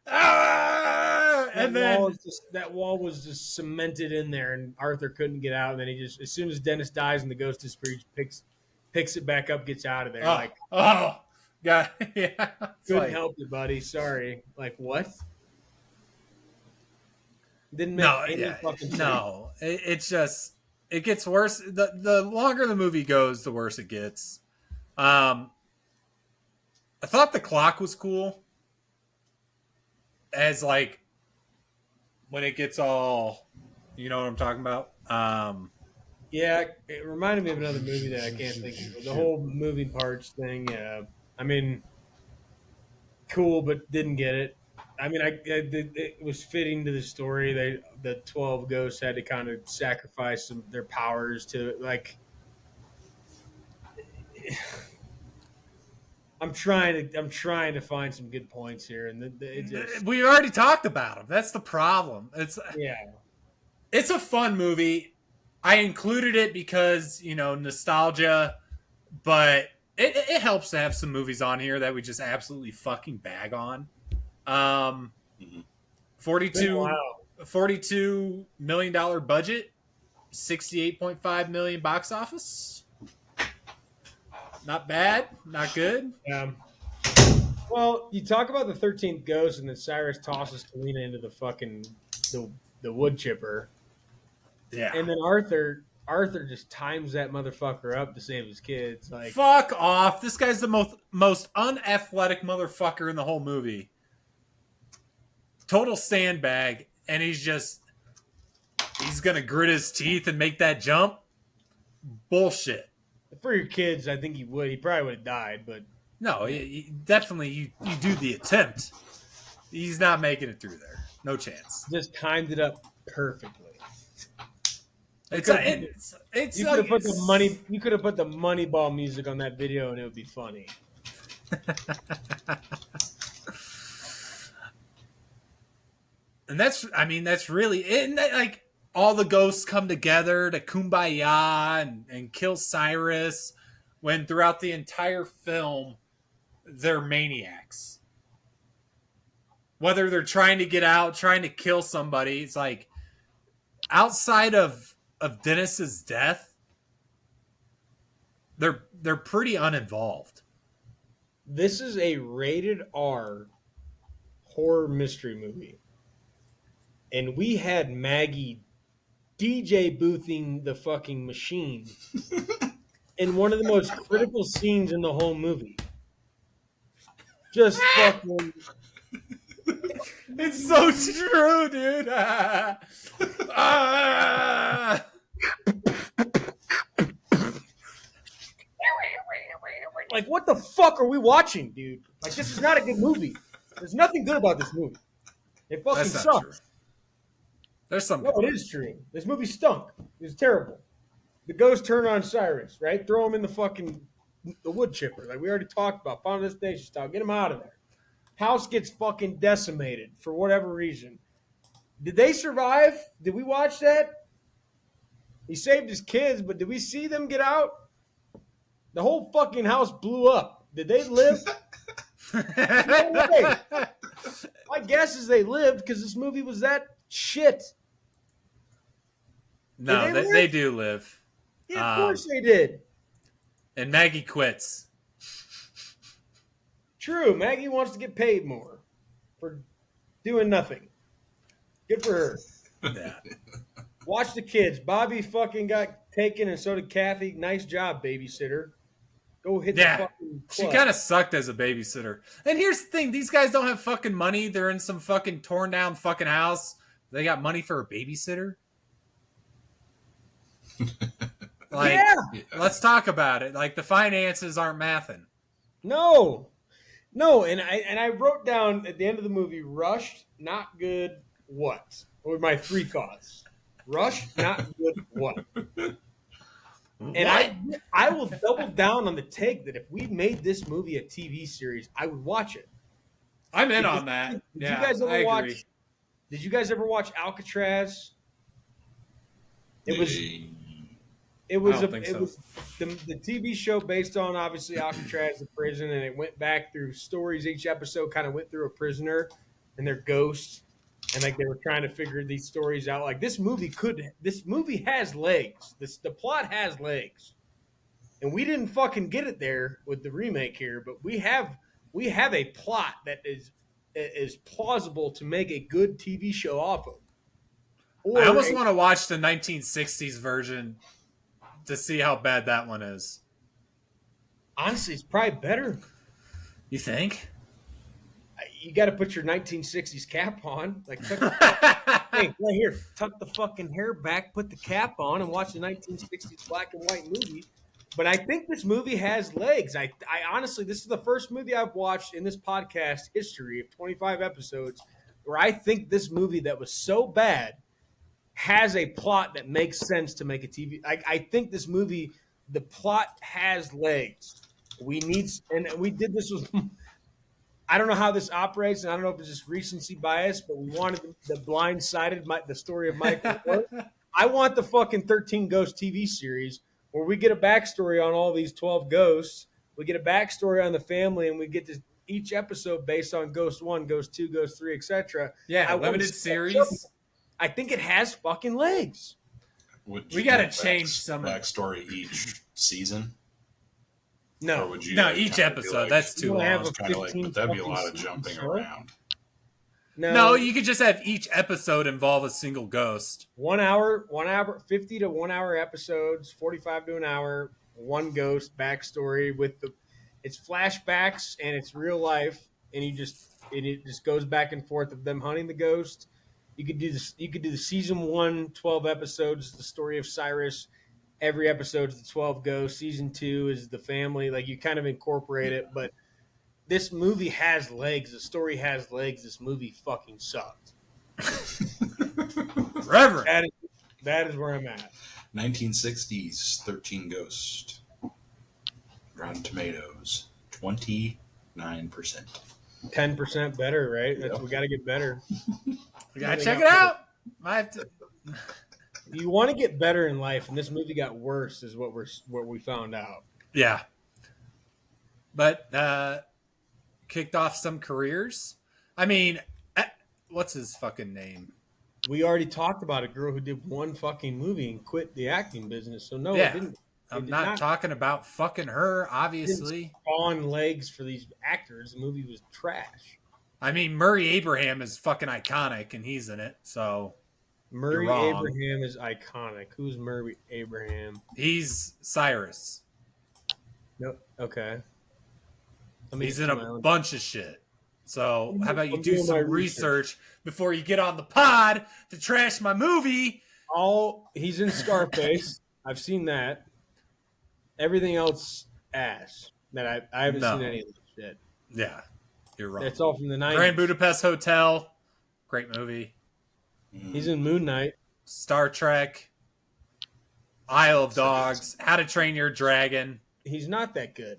And then that wall was just cemented in there, and Arthur couldn't get out. And then he just, as soon as Dennis dies and the ghost disappears, picks it back up, gets out of there. Yeah, couldn't help you, buddy. Sorry. Like what? Didn't make any fucking sense. No. It's just it gets worse. The longer the movie goes, the worse it gets. I thought the clock was cool. As like when it gets all, you know what I'm talking about? Yeah, it reminded me of another movie that I can't think of. The whole moving parts thing. Yeah, I mean, cool, but didn't get it. I mean, it was fitting to the story. The 12 ghosts had to kind of sacrifice their powers to like. I'm trying to find some good points here, and we already talked about them. That's the problem. It's a fun movie. I included it because nostalgia, but it helps to have some movies on here that we just absolutely fucking bag on. $42 million budget, $68.5 million box office. Not bad, not good. Well, you talk about the 13th ghost, and then Cyrus tosses Kalina into the fucking the wood chipper. Yeah, and then Arthur just times that motherfucker up to save his kids. Like, fuck off! This guy's the most unathletic motherfucker in the whole movie. Total sandbag, and he's gonna grit his teeth and make that jump. Bullshit. For your kids, I think he would. He probably would have died, but no, definitely you do the attempt. He's not making it through there. No chance. Just timed it up perfectly. You could have put the Moneyball music on that video, and it would be funny. And that's really it. And that, like, all the ghosts come together to kumbaya and kill Cyrus, when throughout the entire film, they're maniacs. Whether they're trying to get out, trying to kill somebody, it's like, outside of Dennis's death, they're pretty uninvolved. This is a rated R horror mystery movie. And we had Maggie DJ boothing the fucking machine in one of the most critical scenes in the whole movie. Just fucking. It's so true, dude. Ah. Like, what the fuck are we watching, dude? Like, this is not a good movie. There's nothing good about this movie. It fucking That's not true. sucks. There's some. No, it is true. This movie stunk. It was terrible. The ghost turn on Cyrus, right? Throw him in the wood chipper, like we already talked about. Final Destination style. Get him out of there. House gets fucking decimated for whatever reason. Did they survive? Did we watch that? He saved his kids, but did we see them get out? The whole fucking house blew up. Did they live? No way. My guess is they lived because this movie was that shit. No, they do live. Yeah, of course they did. And Maggie quits. True. Maggie wants to get paid more for doing nothing. Good for her. Yeah. Watch the kids. Bobby fucking got taken, and so did Kathy. Nice job, babysitter. Go hit the fucking club. She kind of sucked as a babysitter. And here's the thing. These guys don't have fucking money. They're in some fucking torn down fucking house. They got money for a babysitter? Like, yeah. Let's talk about it. Like, the finances aren't mathing. No, and I wrote down at the end of the movie, rushed, not good, what? What were my three thoughts? Rushed, not good, what? And I will double down on the take that if we made this movie a TV series, I would watch it. I'm in on that. Did you guys ever watch? Did you guys ever watch Alcatraz? It was the TV show based on, obviously, Alcatraz, the prison, and it went back through stories. Each episode kind of went through a prisoner and their ghosts, and like they were trying to figure these stories out. Like this movie has legs. The plot has legs, and we didn't fucking get it there with the remake here, but we have a plot that is plausible to make a good TV show off of. I almost want to watch the 1960s version to see how bad that one is. Honestly, it's probably better. You think? You got to put your 1960s cap on. Like, hey, right here, tuck the fucking hair back, put the cap on, and watch the 1960s black and white movie. But I think this movie has legs. I honestly, this is the first movie I've watched in this podcast history of 25 episodes where I think this movie that was so bad has a plot that makes sense to make a TV. I think this movie, the plot has legs. We did this with, I don't know how this operates, and I don't know if it's just recency bias, but we wanted the blindsided, the story of Michael. I want the fucking 13 Ghosts TV series where we get a backstory on all these 12 ghosts. We get a backstory on the family, and we get this each episode based on Ghost 1, Ghost 2, Ghost 3, etc. Yeah, limited series. I think it has fucking legs. We got to change some backstory each season. No, or would you each episode. Like, that's too long. But that'd be a lot of jumping around. No, you could just have each episode involve a single ghost. 1 hour, 50 to 1 hour episodes, 45 to an hour, one ghost backstory with it's flashbacks and it's real life, and it just goes back and forth of them hunting the ghost. You could do this. You could do the season 1, 12 episodes, the story of Cyrus. Every episode is the 12 ghosts. Season 2 is the family. Like, you kind of incorporate it, but this movie has legs. The story has legs. This movie fucking sucked. Reverend. That is where I'm at. 1960s 13 Ghosts. Rotten Tomatoes 29%. 10% better, right? We got to get better. We gotta check it out. I have to. You want to get better in life, and this movie got worse, is what we found out. Yeah, but kicked off some careers. I mean, what's his fucking name? We already talked about a girl who did one fucking movie and quit the acting business. So no, Yeah. it didn't. I'm not talking about fucking her, obviously. On legs for these actors. The movie was trash. I mean, Murray Abraham is fucking iconic, and he's in it. So Murray Abraham is iconic. Who's Murray Abraham? He's Cyrus. Nope. Okay. He's in a bunch of shit. So how about you do some research before you get on the pod to trash my movie? He's in Scarface. I've seen that. Everything else, ass. That I haven't seen any of this shit. Yeah, you're wrong. It's all from the 90s. Grand Budapest Hotel, great movie. He's in Moon Knight. Star Trek, Isle of Dogs, How to Train Your Dragon. He's not that good.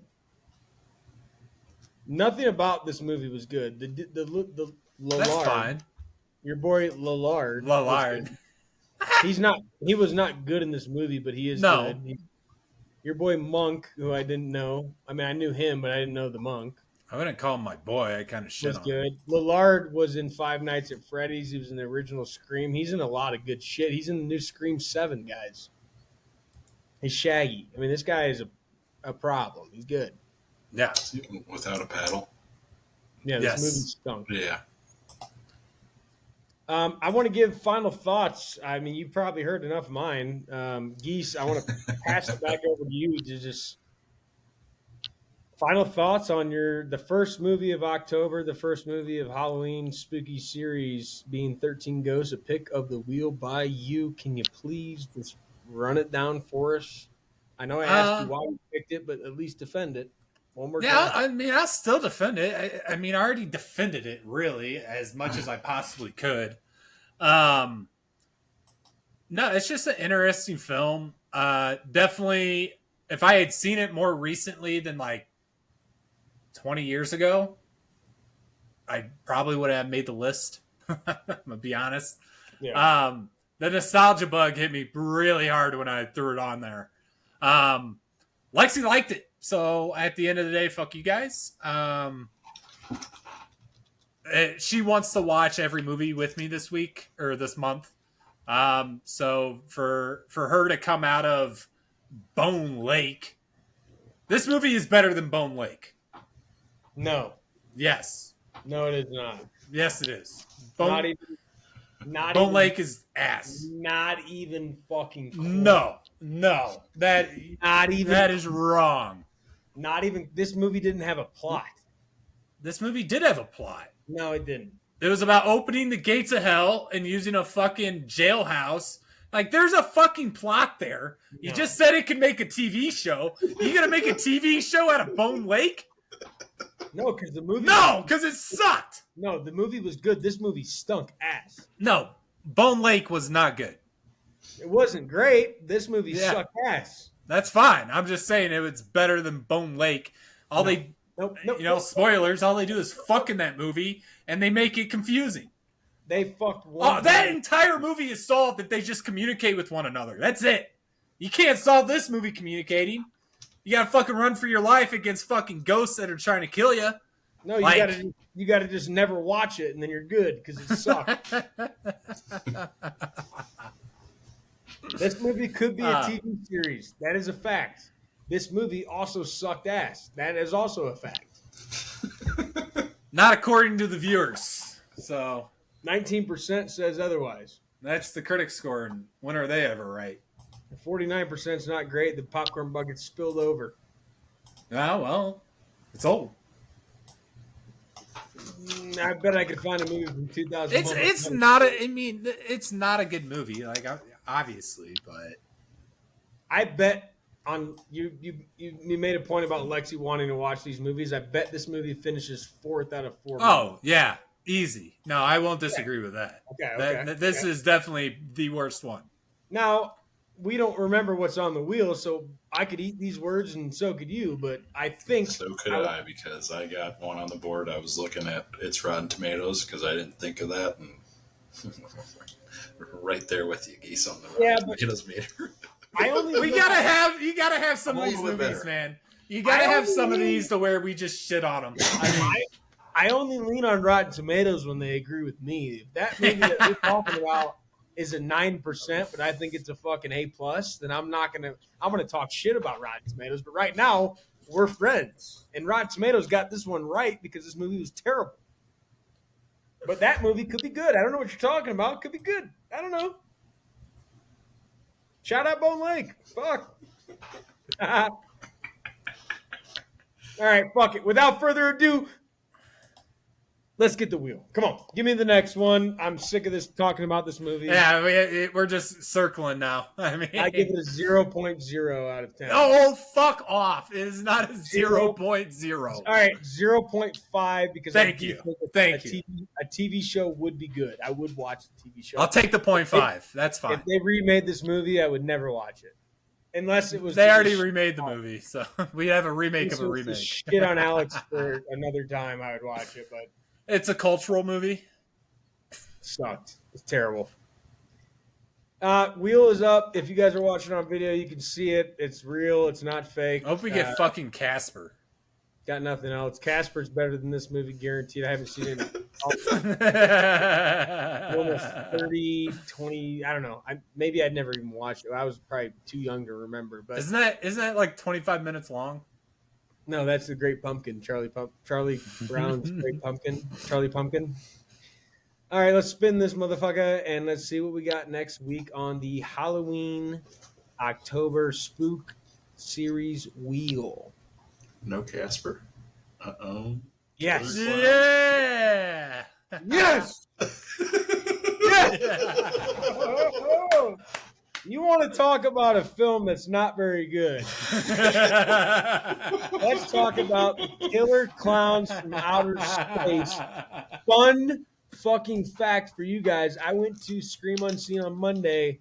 Nothing about this movie was good. The Lillard, that's fine. Your boy Lillard. He was not good in this movie, but he is good. Your boy Monk, who I didn't know. I mean, I knew him, but I didn't know the Monk. I wouldn't call him my boy. I kind of shit was on good. him. Lillard was in Five Nights at Freddy's. He was in the original Scream. He's in a lot of good shit. He's in the new Scream 7, guys. He's Shaggy. I mean, this guy is a problem. He's good. Yeah. Without a paddle. Yeah, this movie stunk. Yeah. I want to give final thoughts. I mean, you've probably heard enough of mine. Geese, I want to pass it back over to you to just final thoughts on the first movie of October, the first movie of Halloween spooky series being 13 Ghosts, a pick of the wheel by you. Can you please just run it down for us? I know I asked you why you picked it, but at least defend it. One more time. I mean, I'll still defend it. I mean, I already defended it, really, as much as I possibly could. No, it's just an interesting film. Definitely, if I had seen it more recently than, 20 years ago, I probably would have made the list. I'm going to be honest. Yeah. The nostalgia bug hit me really hard when I threw it on there. Lexi liked it. So at the end of the day, fuck you guys. She wants to watch every movie with me this week or this month. So for her to come out of Bone Lake, this movie is better than Bone Lake. No. Yes. No, it is not. Yes, it is. Bone Lake is ass. Not even fucking close. No. That is wrong. Not even. This movie didn't have a plot. This movie did have a plot. No, it didn't. It was about opening the gates of hell and using a fucking jailhouse. There's a fucking plot there. You just said it could make a TV show. You gonna make a TV show out of Bone Lake? No, because the movie. No, because it sucked. No, the movie was good. This movie stunk ass. No, Bone Lake was not good. It wasn't great. This movie sucked ass. That's fine. I'm just saying it was better than Bone Lake. Spoilers. All they do is fuck in that movie, and they make it confusing. They fucked one. That entire movie is solved if they just communicate with one another. That's it. You can't solve this movie communicating. You gotta fucking run for your life against fucking ghosts that are trying to kill you. No, you gotta just never watch it, and then you're good because it sucked. This movie could be a TV series. That is a fact. This movie also sucked ass. That is also a fact. Not according to the viewers. So 19% says otherwise. That's the critic score, and when are they ever right? 49% is not great. The popcorn bucket spilled over. Oh, well, it's old. I bet I could find a movie from 2001. It's not a. I mean, it's not a good movie. Obviously, but I bet on you made a point about Lexi wanting to watch these movies. I bet this movie finishes 4th out of 4. Oh yeah, easy. No, I won't disagree with that. Okay. This is definitely the worst one. Now, we don't remember what's on the wheel, so I could eat these words and so could you, but I think... So could I, because I got one on the board. I was looking at its Rotten Tomatoes because I didn't think of that. And Right there with you, Geese, on the Yeah, Rotten but- Tomatoes meter. You gotta have some of these movies, man. You gotta have some of these to where we just shit on them. I only lean on Rotten Tomatoes when they agree with me. If that movie that we're talking about is a 9%, but I think it's a fucking A+, then I'm gonna talk shit about Rotten Tomatoes. But right now, we're friends. And Rotten Tomatoes got this one right because this movie was terrible. But that movie could be good. I don't know what you're talking about. It could be good. I don't know. Shout out Bone Lake. Fuck. All right, fuck it. Without further ado, let's get the wheel. Come on, give me the next one. I'm sick of this talking about this movie. Yeah, we're just circling now. I mean, I give it a 0.0 out of 10. Oh, fuck off! It is not a 0.0. All right, 0.5 because Thank you. A TV show would be good. I would watch the TV show. I'll take the 0.5. That's fine. If they remade this movie, I would never watch it. Unless it was... They already remade the movie, so we have a remake of a remake. Shit on Alex for another time, I would watch it, but... It's a cultural movie. Sucked. It's terrible. Wheel is up. If you guys are watching on video, you can see it. It's real. It's not fake. I hope we get fucking Casper. Got nothing else. Casper's better than this movie, guaranteed. I haven't seen it in almost 30, 20, I don't know. Maybe I'd never even watched it. I was probably too young to remember. But isn't that like 25 minutes long? No, that's the Great Pumpkin. Charlie Brown's Great Pumpkin. Charlie Pumpkin. All right, let's spin this motherfucker and let's see what we got next week on the Halloween October Spook Series Wheel. No Casper. Uh-oh. Yes. Yeah. Yes. Oh. You want to talk about a film that's not very good? Let's talk about Killer Clowns from Outer Space. Fun fucking fact for you guys. I went to Scream Unseen on Monday.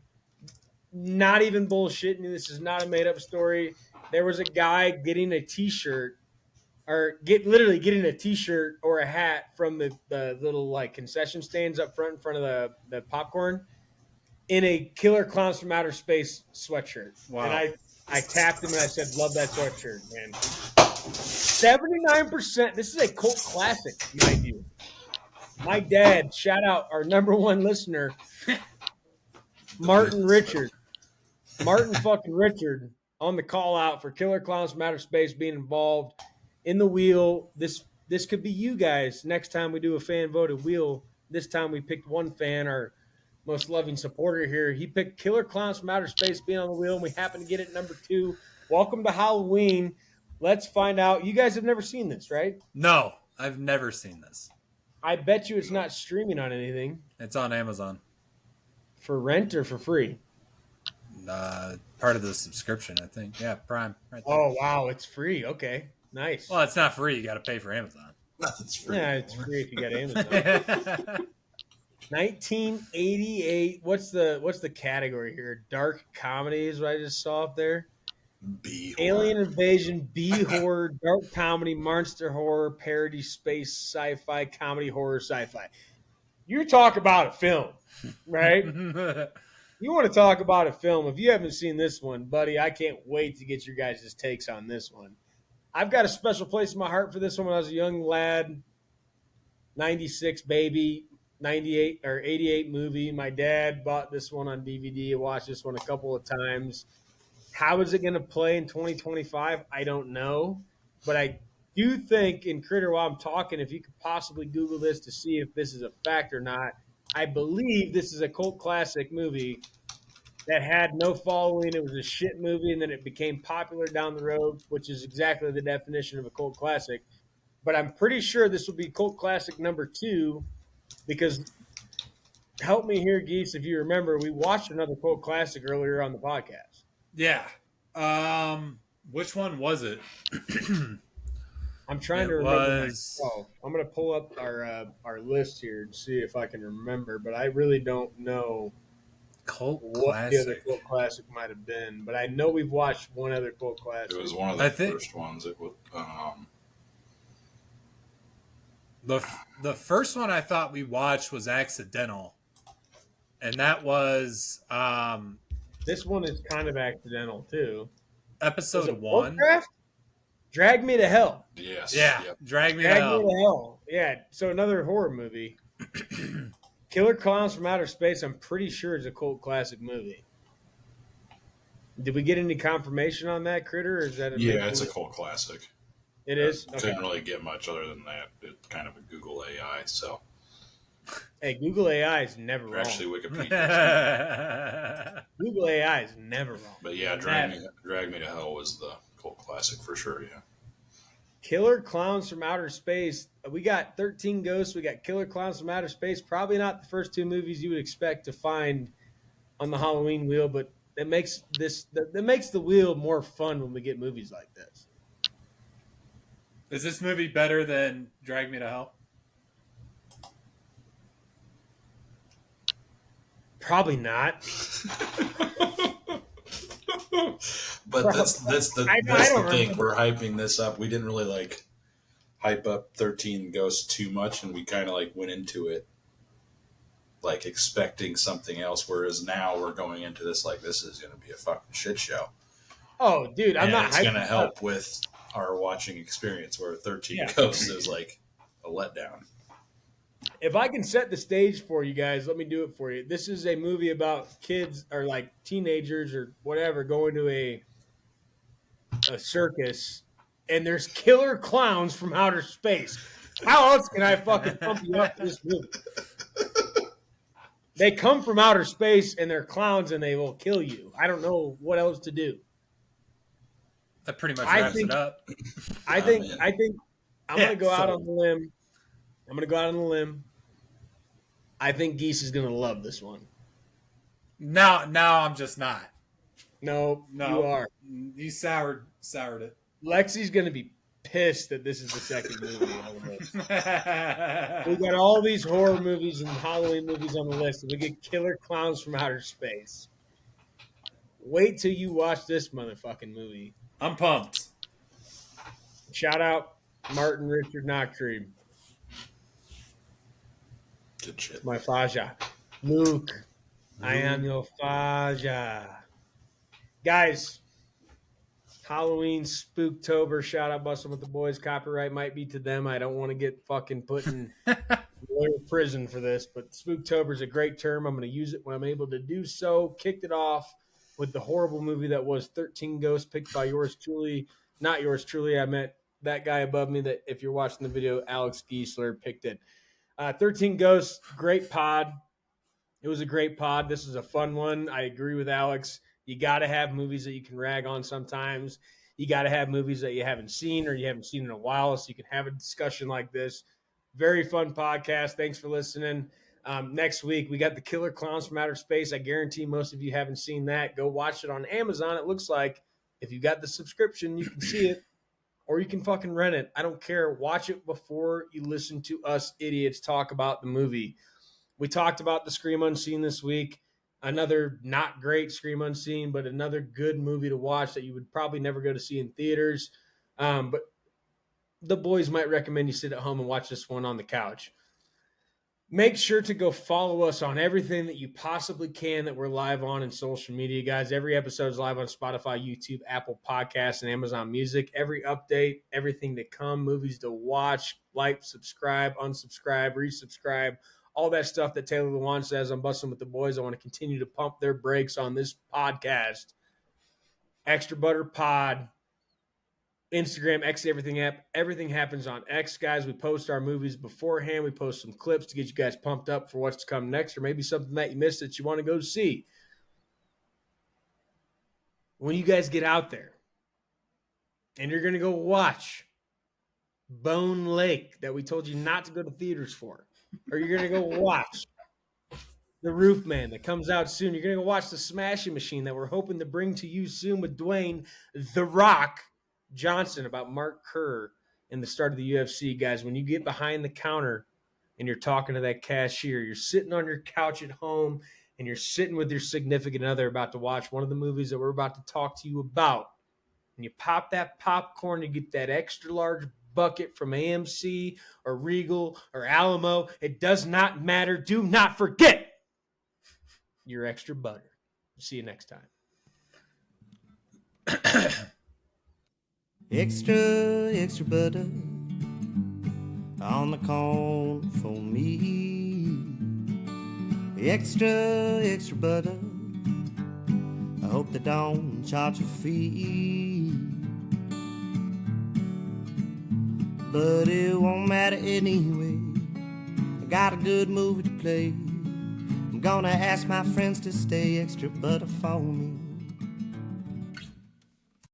Not even bullshitting you. This is not a made-up story. There was a guy getting a T-shirt, literally getting a T-shirt or a hat from the little like concession stands up front in front of the popcorn in a Killer Clowns from Outer Space sweatshirt. Wow. And I tapped him and I said, love that sweatshirt, man. 79%. This is a cult classic, mind you. My dad, shout out our number one listener, Martin Richard. Martin fucking Richard on the call out for Killer Clowns from Outer Space being involved in the wheel. This could be you guys. Next time we do a fan voted wheel, this time we picked one fan, our most loving supporter here. He picked Killer Clowns from Outer Space being on the wheel, and we happen to get it number 2. Welcome to Halloween. Let's find out. You guys have never seen this, right? No, I've never seen this. I bet you it's not streaming on anything. It's on Amazon. For rent or for free? Part of the subscription, I think. Yeah, Prime. Right there. Oh, wow. It's free. Okay. Nice. Well, it's not free. You got to pay for Amazon. Nothing's free. Yeah, it's free if you got Amazon. 1988. What's the category here? Dark comedy is what I just saw up there. B-horror. Alien invasion, B horror, dark comedy, monster horror, parody, space, sci-fi, comedy, horror, sci-fi. You talk about a film, right? You want to talk about a film. If you haven't seen this one, buddy, I can't wait to get your guys' takes on this one. I've got a special place in my heart for this one when I was a young lad. 96 baby, 98 or 88 movie. My dad bought this one on DVD. I watched this one a couple of times. How is it going to play in 2025? I don't know. But I do think, in Critter, while I'm talking, if you could possibly Google this to see if this is a fact or not, I believe this is a cult classic movie that had no following. It was a shit movie, and then it became popular down the road, which is exactly the definition of a cult classic. But I'm pretty sure this will be cult classic number 2 because, help me here, Geese, if you remember, we watched another cult classic earlier on the podcast. Yeah. Which one was it? I'm trying to remember myself. I'm going to pull up our list here to see if I can remember, but I really don't know what the other cult classic might have been. But I know we've watched one other cult classic. It was one of the first ones. It was the first one I thought we watched was Accidental. And that was This one is kind of accidental too. Was episode it 1. Warcraft? Drag Me to Hell. Yes. Yeah, Yep. Drag Me to Drag Hell. Me to Hell. Yeah. So another horror movie. Killer Clowns from Outer Space. I'm pretty sure is a cult classic movie. Did we get any confirmation on that, Critter? Or is that Yeah, it's a cult classic. It is? Okay. Couldn't really get much other than that. It's kind of a Google AI, so. Hey, Google AI is never Or wrong. actually, Wikipedia. Google AI is never wrong. But yeah, Drag Me to Hell was the cult classic for sure, yeah. Killer Clowns from Outer Space. We got 13 Ghosts. We got Killer Clowns from Outer Space. Probably not the first 2 movies you would expect to find on the Halloween wheel, but that makes the wheel more fun when we get movies like this. Is this movie better than Drag Me to Hell? Probably not. But that's the I don't thing. remember. We're hyping this up. We didn't really hype up 13 Ghosts too much, and we kind of went into it expecting something else. Whereas now we're going into this this is going to be a fucking shit show. Oh, dude, I'm not. It's going to help with our watching experience. Where 13 Ghosts is a letdown. If I can set the stage for you guys, let me do it for you. This is a movie about kids or teenagers or whatever going to a circus, and there's killer clowns from outer space. How else can I fucking pump you up for this movie? They come from outer space and they're clowns and they will kill you. I don't know what else to do. That pretty much wraps it up. I think I'm gonna go out on the limb. I think Geese is gonna love this one. Now I'm just not. No, you are. You soured it. Lexi's gonna be pissed that this is the second movie on the list. We got all these horror movies and Halloween movies on the list, and we get Killer Clowns from Outer Space. Wait till you watch this motherfucking movie. I'm pumped. Shout out Martin Richard Noctree. Good shit. My Faja. Luke, I am your Faja. Guys, Halloween Spooktober. Shout out Bustin' with the Boys. Copyright might be to them. I don't want to get fucking put in prison for this, but Spooktober is a great term. I'm going to use it when I'm able to do so. Kicked it off with the horrible movie that was 13 Ghosts, picked by yours truly. Not yours truly. I meant that guy above me that, if you're watching the video, Alex Giesler picked it. 13 Ghosts, great pod. It was a great pod. This is a fun one. I agree with Alex. You got to have movies that you can rag on sometimes. You got to have movies that you haven't seen or you haven't seen in a while so you can have a discussion like this. Very fun podcast. Thanks for listening. Next week, we got the Killer Clowns from Outer Space. I guarantee most of you haven't seen that. Go watch it on Amazon. It looks like if you got the subscription, you can see it or you can fucking rent it. I don't care. Watch it before you listen to us idiots talk about the movie. We talked about the Scream Unseen this week. Another not great Scream Unseen, but another good movie to watch that you would probably never go to see in theaters. But the boys might recommend you sit at home and watch this one on the couch. Make sure to go follow us on everything that you possibly can that we're live on in social media, guys. Every episode is live on Spotify, YouTube, Apple Podcasts, and Amazon Music. Every update, everything to come, movies to watch, like, subscribe, unsubscribe, resubscribe, all that stuff that Taylor Lewan says on Bustin' with the Boys. I want to continue to pump their brakes on this podcast. Extra Butter Pod. Instagram, X Everything app. Everything happens on X, guys. We post our movies beforehand. We post some clips to get you guys pumped up for what's to come next, or maybe something that you missed that you want to go see. When you guys get out there and you're going to go watch Bone Lake that we told you not to go to theaters for, or you're going to go watch The Roof Man that comes out soon, you're going to go watch The Smashing Machine that we're hoping to bring to you soon with Dwayne The Rock Johnson about Mark Kerr in the start of the UFC, guys. When you get behind the counter and you're talking to that cashier, you're sitting on your couch at home and you're sitting with your significant other about to watch one of the movies that we're about to talk to you about, and you pop that popcorn, you get that extra large bucket from AMC or Regal or Alamo. It does not matter. Do not forget, your extra butter. See you next time. Extra butter on the corn for me. Extra butter. I hope they don't charge a fee. But it won't matter anyway. I got a good movie to play. I'm gonna ask my friends to stay extra butter for me.